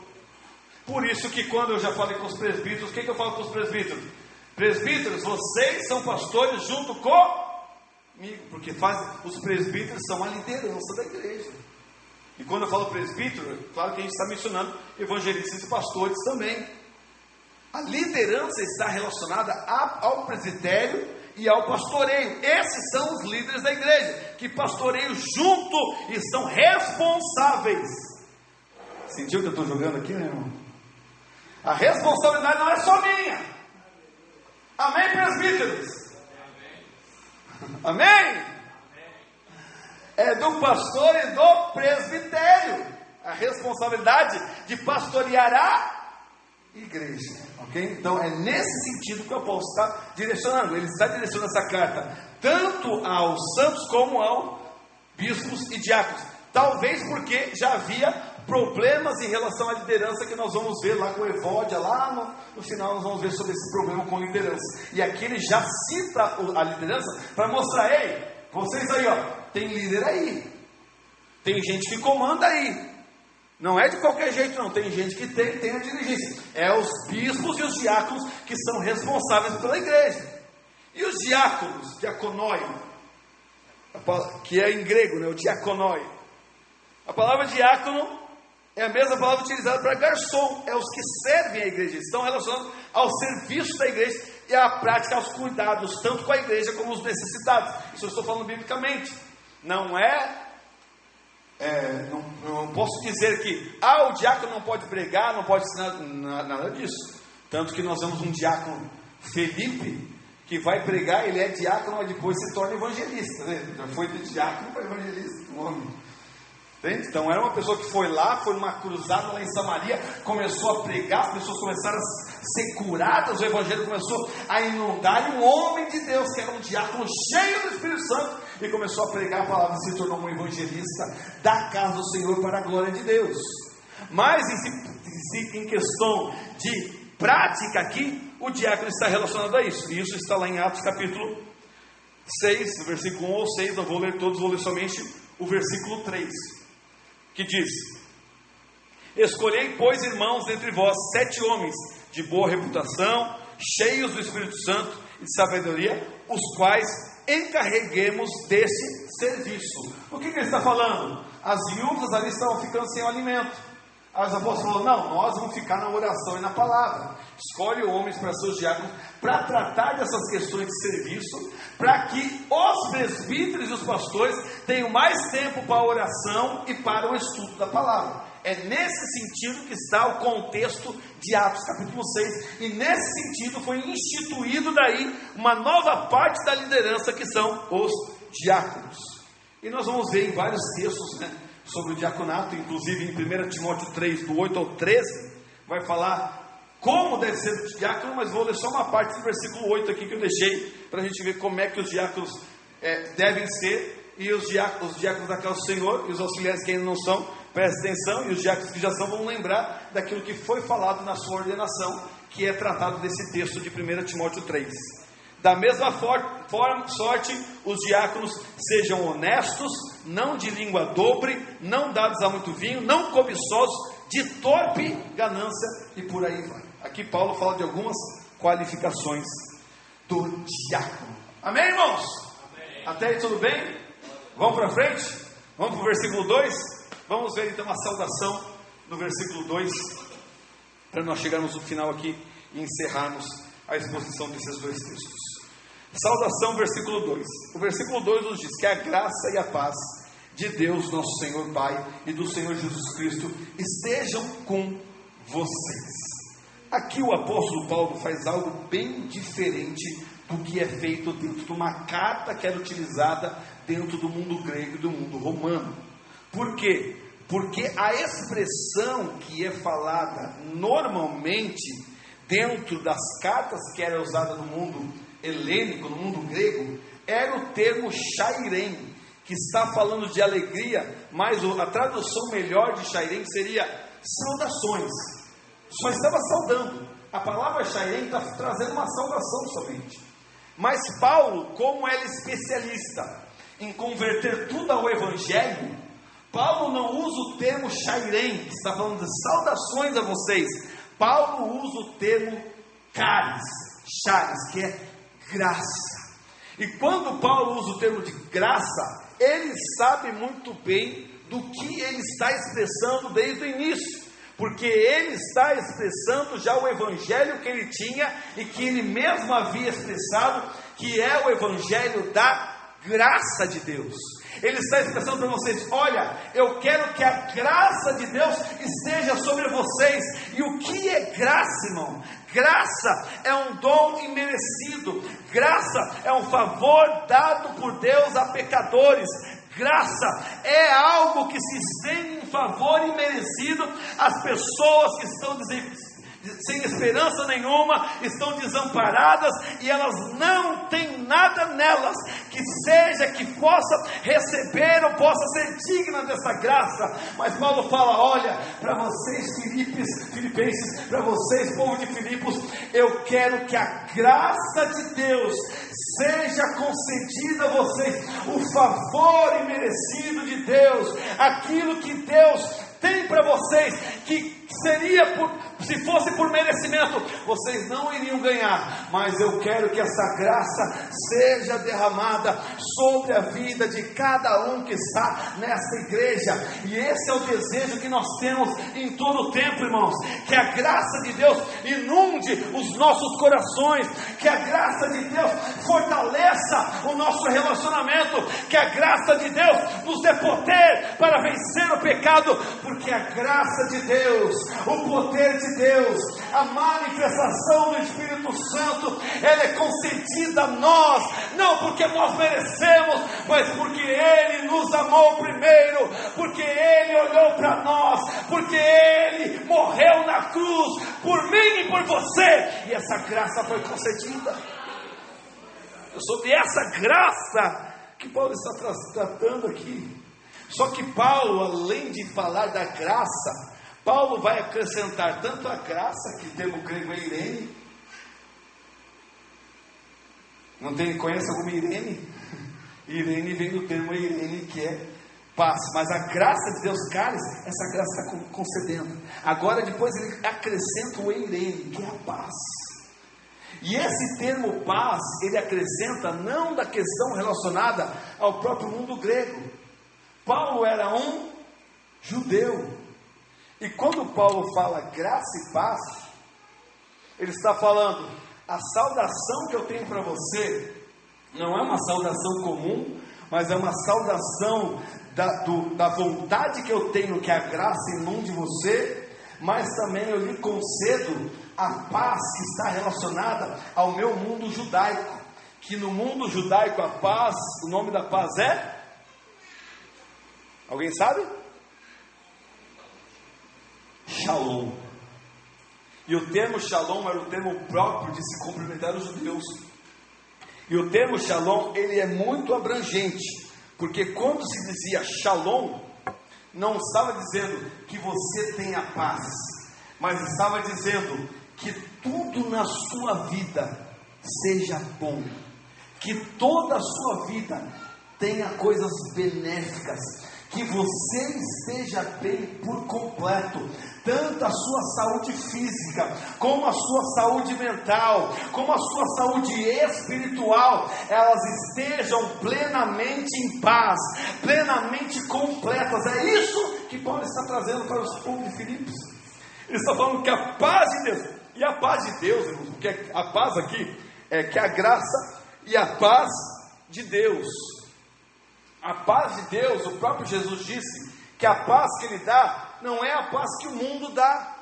Por isso que quando eu já falei com os presbíteros, o que eu falo com os presbíteros? Presbíteros, vocês são pastores junto comigo, porque os presbíteros são a liderança da igreja. E quando eu falo presbítero, claro que a gente está mencionando evangelistas e pastores também. A liderança está relacionada ao presbitério e ao pastoreio. Esses são os líderes da igreja, que pastoreiam junto e são responsáveis. Sentiu que eu estou jogando aqui, né, irmão? A responsabilidade não é só minha. Amém, presbíteros? Amém? Amém? É do pastor e do presbitério a responsabilidade de pastorear a igreja, ok? Então é nesse sentido que o apóstolo está direcionando. Ele está direcionando essa carta tanto aos santos como aos bispos e diáconos. Talvez porque já havia problemas em relação à liderança, que nós vamos ver lá com Evódia, lá no final nós vamos ver sobre esse problema com liderança. E aqui ele já cita a liderança para mostrar: ei, vocês aí, ó, tem líder aí, tem gente que comanda aí, não é de qualquer jeito não, tem gente que tem a dirigência, é os bispos e os diáconos que são responsáveis pela igreja. E os diáconos, diaconoi, que é em grego, né, o diaconoi, a palavra diácono é a mesma palavra utilizada para garçom, é os que servem a igreja, estão relacionados ao serviço da igreja e à prática, aos cuidados, tanto com a igreja como os necessitados. Isso eu estou falando biblicamente. Não posso dizer que o diácono não pode pregar, não pode ensinar, nada disso. Tanto que nós vemos um diácono, Felipe, que vai pregar, ele é diácono, mas depois se torna evangelista, né? Já foi de diácono para evangelista, o homem. Entende? Então era uma pessoa que foi numa cruzada lá em Samaria, começou a pregar, as pessoas começaram a ser curadas, o evangelho começou a inundar, e um homem de Deus, que era um diácono cheio do Espírito Santo, e começou a pregar a palavra, se tornou um evangelista da casa do Senhor para a glória de Deus. Mas em questão de prática aqui, o diácono está relacionado a isso, e isso está lá em Atos capítulo 6, versículo 1 ou 6, não vou ler todos, vou ler somente o versículo 3, que diz: escolhei, pois, irmãos, entre vós 7 homens de boa reputação, cheios do Espírito Santo e de sabedoria, os quais encarreguemos desse serviço. O que ele está falando? As viúvas ali estavam ficando sem o alimento. Aí os apóstolos falaram: não, nós vamos ficar na oração e na palavra. Escolhe homens para seus diáconos, para tratar dessas questões de serviço, para que os presbíteros e os pastores tenham mais tempo para a oração e para o estudo da palavra. É nesse sentido que está o contexto de Atos capítulo 6, e nesse sentido foi instituído daí uma nova parte da liderança, que são os diáconos. E nós vamos ver em vários textos, sobre o diaconato, inclusive em 1 Timóteo 3, do 8 ao 13, vai falar como deve ser o diácono, mas vou ler só uma parte do versículo 8 aqui que eu deixei, para a gente ver como é que os diáconos devem ser, e os diáconos da casa do Senhor, e os auxiliares que ainda não são, prestem atenção, e os diáconos que já são vão lembrar daquilo que foi falado na sua ordenação, que é tratado desse texto de 1 Timóteo 3. Da mesma sorte, os diáconos sejam honestos, não de língua dobre, não dados a muito vinho, não cobiçosos, de torpe ganância, e por aí vai. Aqui Paulo fala de algumas qualificações do diácono. Amém, irmãos? Amém. Até aí tudo bem? Vamos para frente? Vamos para o versículo 2? Vamos ver então a saudação no versículo 2, para nós chegarmos no final aqui e encerrarmos a exposição desses dois textos. Saudação, versículo 2. O versículo 2 nos diz que a graça e a paz de Deus, nosso Senhor Pai, e do Senhor Jesus Cristo estejam com vocês. Aqui o apóstolo Paulo faz algo bem diferente do que é feito dentro de uma carta que era utilizada dentro do mundo grego e do mundo romano. Por quê? Porque a expressão que é falada normalmente dentro das cartas que era usada no mundo helênico, no mundo grego, era o termo chairem, que está falando de alegria, mas a tradução melhor de chairem seria saudações. Só estava saudando. A palavra chairem está trazendo uma saudação somente. Mas Paulo, como ele é especialista em converter tudo ao evangelho, Paulo não usa o termo chairem, que está falando de saudações a vocês. Paulo usa o termo charis, que é graça. E quando Paulo usa o termo de graça, ele sabe muito bem do que ele está expressando desde o início, porque ele está expressando já o evangelho que ele tinha e que ele mesmo havia expressado, que é o evangelho da graça de Deus. Ele está expressando para vocês: olha, eu quero que a graça de Deus esteja sobre vocês. E o que é graça, irmão? Graça é um dom imerecido. Graça é um favor dado por Deus a pecadores. Graça é algo que se estende em favor imerecido às pessoas que estão sem esperança nenhuma, estão desamparadas, e elas não têm nada nelas que possa receber ou possa ser digna dessa graça. Mas Paulo fala: olha, para vocês filipenses, para vocês povo de Filipos, eu quero que a graça de Deus seja concedida a vocês, o favor imerecido de Deus, aquilo que Deus tem para vocês, que seria se fosse por merecimento, vocês não iriam ganhar, mas eu quero que essa graça seja derramada sobre a vida de cada um que está nesta igreja. E esse é o desejo que nós temos em todo o tempo, irmãos, que a graça de Deus inunde os nossos corações, que a graça de Deus fortaleça o nosso relacionamento, que a graça de Deus nos dê poder para vencer o pecado, porque a graça de Deus, o poder de Deus, a manifestação do Espírito Santo, ela é concedida a nós, não porque nós merecemos, mas porque Ele nos amou primeiro, porque Ele olhou para nós, porque Ele morreu na cruz, por mim e por você, e essa graça foi concedida. É sobre essa graça que Paulo está tratando aqui. Só que Paulo, além de falar da graça, Paulo vai acrescentar tanto a graça, que o termo grego é Irene. Não tem, conhece alguma Irene? Irene vem do termo Irene, que é paz. Mas a graça de Deus, Caris, essa graça está concedendo. Agora depois ele acrescenta o Irene, que é a paz. E esse termo paz, ele acrescenta não da questão relacionada ao próprio mundo grego. Paulo era um judeu. E quando Paulo fala graça e paz, ele está falando: a saudação que eu tenho para você não é uma saudação comum, mas é uma saudação da vontade que eu tenho que a graça inunde você, mas também eu lhe concedo a paz que está relacionada ao meu mundo judaico, que no mundo judaico a paz, o nome da paz é? Alguém sabe? Shalom. E o termo shalom era o termo próprio de se cumprimentar os judeus. E o termo shalom, ele é muito abrangente, porque quando se dizia shalom, não estava dizendo que você tenha paz, mas estava dizendo que tudo na sua vida seja bom, que toda a sua vida tenha coisas benéficas, que você esteja bem por completo, tanto a sua saúde física, como a sua saúde mental, como a sua saúde espiritual, elas estejam plenamente em paz, plenamente completas. É isso que Paulo está trazendo para os povos de Filipos. Ele está falando que a paz de Deus, e a paz de Deus, irmãos, porque a paz aqui é que a graça e a paz de Deus. A paz de Deus, o próprio Jesus disse que a paz que Ele dá não é a paz que o mundo dá.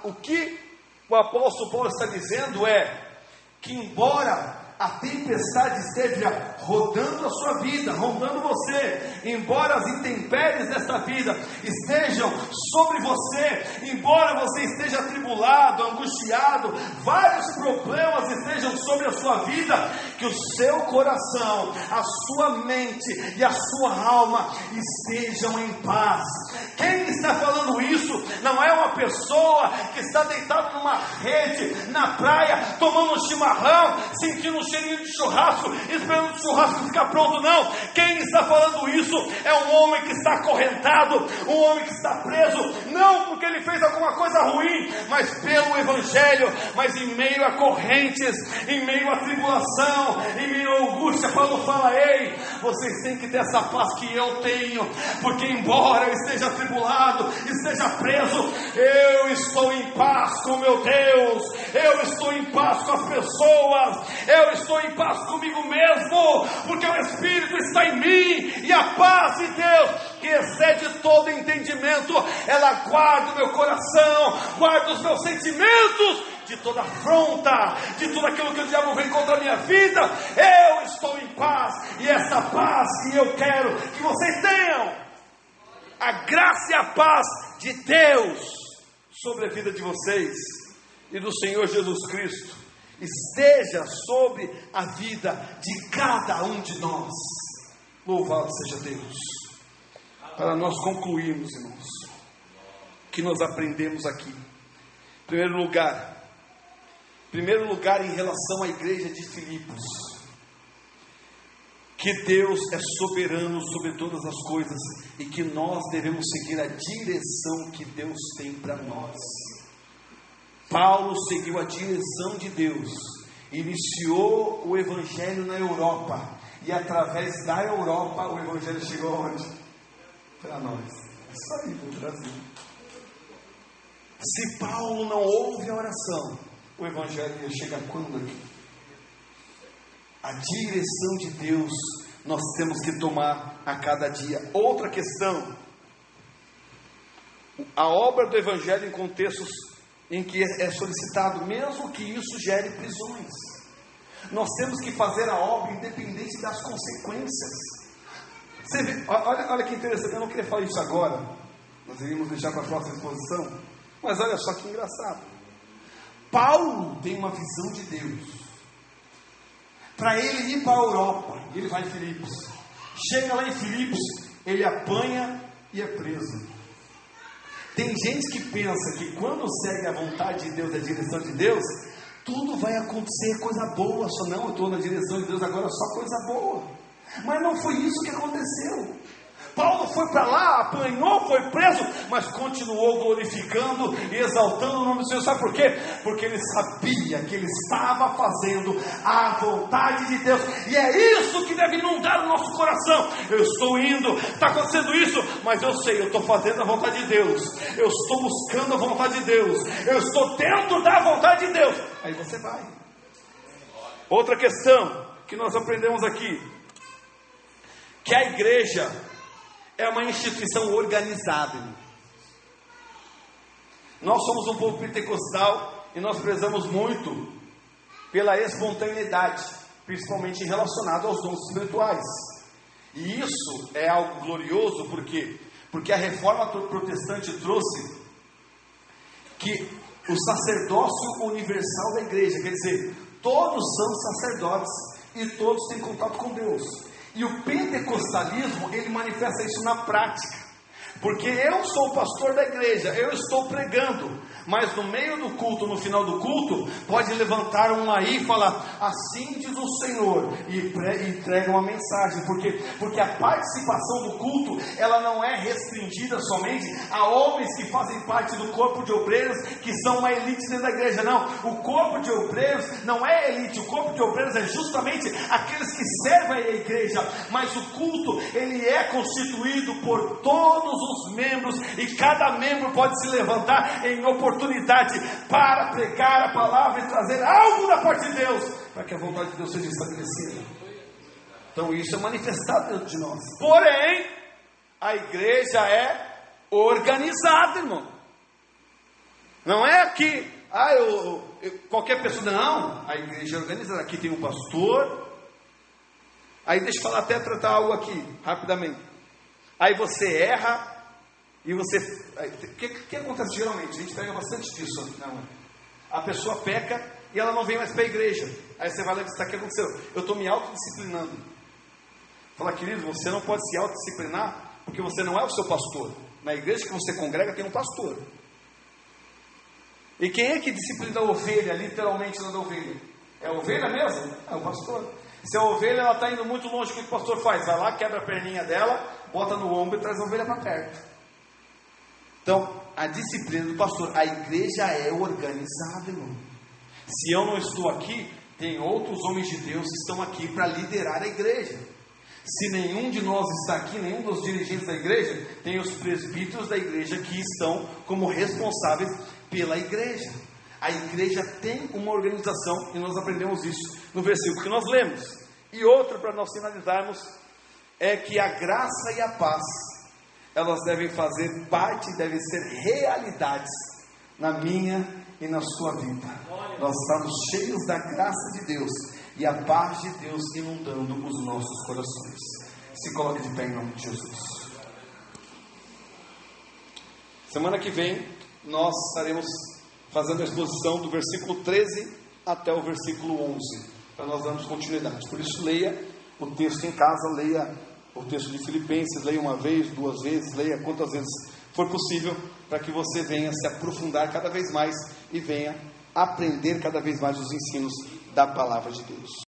O que o apóstolo Paulo está dizendo é que, embora a tempestade esteja rodando a sua vida, rondando você, embora as intempéries desta vida estejam sobre você, embora você esteja atribulado, angustiado, vários problemas estejam sobre a sua vida, que o seu coração, a sua mente e a sua alma estejam em paz. Quem está falando isso não é uma pessoa que está deitada numa rede na praia, tomando um chimarrão, sentindo um cheirinho de churrasco, esperando o churrasco ficar pronto. Não, quem está falando isso é um homem que está acorrentado, um homem que está preso, não porque ele fez alguma coisa ruim, mas pelo Evangelho. Mas em meio a correntes, em meio a tribulação, em meio a angústia, Paulo fala: ei, vocês têm que ter essa paz que eu tenho, porque embora eu esteja atribulado, esteja preso, eu estou em paz com meu Deus, eu estou em paz com as pessoas, eu estou em paz comigo mesmo, porque o Espírito está em mim, e a paz de Deus, que excede todo entendimento, ela guarda o meu coração, guarda os meus sentimentos de toda afronta, de tudo aquilo que o diabo vem contra a minha vida. Eu estou em paz, e essa paz que eu quero que vocês tenham, a graça e a paz de Deus sobre a vida de vocês e do Senhor Jesus Cristo esteja sobre a vida de cada um de nós. Louvado seja Deus. Para nós concluirmos, irmãos, que nós aprendemos aqui. Em primeiro lugar, em relação à igreja de Filipos, que Deus é soberano sobre todas as coisas e que nós devemos seguir a direção que Deus tem para nós. Paulo seguiu a direção de Deus, iniciou o Evangelho na Europa, e através da Europa o Evangelho chegou aonde? Para nós. Isso aí, para o Brasil. Se Paulo não ouve a oração, o Evangelho ia chegar quando aqui? A direção de Deus nós temos que tomar a cada dia. Outra questão: a obra do Evangelho em contextos em que é solicitado, mesmo que isso gere prisões, nós temos que fazer a obra independente das consequências. Você vê, olha que interessante, eu não queria falar isso agora, nós iríamos deixar para a próxima exposição, mas olha só que engraçado. Paulo tem uma visão de Deus. Para ele ir para a Europa, ele vai em Filipos. Chega lá em Filipos, ele apanha e é preso. Tem gente que pensa que quando segue a vontade de Deus, a direção de Deus, tudo vai acontecer coisa boa. Só não, eu estou na direção de Deus agora, só coisa boa. Mas não foi isso que aconteceu. Paulo foi para lá, apanhou, foi preso, mas continuou glorificando e exaltando o nome do Senhor. Sabe por quê? Porque ele sabia que ele estava fazendo a vontade de Deus, e é isso que deve inundar o nosso coração. Eu estou indo, está acontecendo isso, mas eu sei, eu estou fazendo a vontade de Deus, eu estou buscando a vontade de Deus, eu estou dentro da vontade de Deus. Aí você vai. Outra questão que nós aprendemos aqui, que a igreja é uma instituição organizada, irmão. Nós somos um povo pentecostal e nós prezamos muito pela espontaneidade, principalmente relacionado aos dons espirituais. E isso é algo glorioso, porque a reforma protestante trouxe que o sacerdócio universal da igreja, quer dizer, todos são sacerdotes e todos têm contato com Deus. E o pentecostalismo, ele manifesta isso na prática. Porque eu sou o pastor da igreja, eu estou pregando, mas no meio do culto, no final do culto, pode levantar um aí e falar, assim diz o Senhor, e entrega uma mensagem, porque a participação do culto, ela não é restringida somente a homens que fazem parte do corpo de obreiros, que são uma elite dentro da igreja. Não, o corpo de obreiros não é elite, o corpo de obreiros é justamente aqueles que servem a igreja, mas o culto, ele é constituído por todos os membros, e cada membro pode se levantar em oportunidade para pregar a palavra e trazer algo da parte de Deus, para que a vontade de Deus seja estabelecida. Então isso é manifestado dentro de nós. Porém, a igreja é organizada, irmão. Não é que qualquer pessoa, não. A igreja é organizada. Aqui tem um pastor. Aí deixa eu falar, até tratar algo aqui rapidamente. Aí você erra e você... O que acontece geralmente? A gente pega bastante disso. Não, a pessoa peca e ela não vem mais para a igreja. Aí você vai lá e diz, o que aconteceu? Eu estou me autodisciplinando. Fala, querido, você não pode se autodisciplinar porque você não é o seu pastor. Na igreja que você congrega tem um pastor. E quem é que disciplina a ovelha, literalmente da ovelha? É a ovelha mesmo? É o pastor. Se a ovelha está indo muito longe, o que o pastor faz? Vai lá, quebra a perninha dela, bota no ombro e traz a ovelha para perto. Então, a disciplina do pastor, a igreja é organizada, irmão. Se eu não estou aqui, tem outros homens de Deus que estão aqui para liderar a igreja. Se nenhum de nós está aqui, nenhum dos dirigentes da igreja, tem os presbíteros da igreja que estão como responsáveis pela igreja. A igreja tem uma organização e nós aprendemos isso no versículo que nós lemos. E outro, para nós finalizarmos, é que a graça e a paz, elas devem fazer parte, devem ser realidades na minha e na sua vida. Nós estamos cheios da graça de Deus e a paz de Deus inundando os nossos corações. Se coloque de pé em nome de Jesus. Semana que vem nós estaremos fazendo a exposição do versículo 13 até o versículo 11, para nós darmos continuidade. Por isso, leia o texto em casa, leia o texto de Filipenses, leia uma vez, duas vezes, leia quantas vezes for possível, para que você venha se aprofundar cada vez mais e venha aprender cada vez mais os ensinos da palavra de Deus.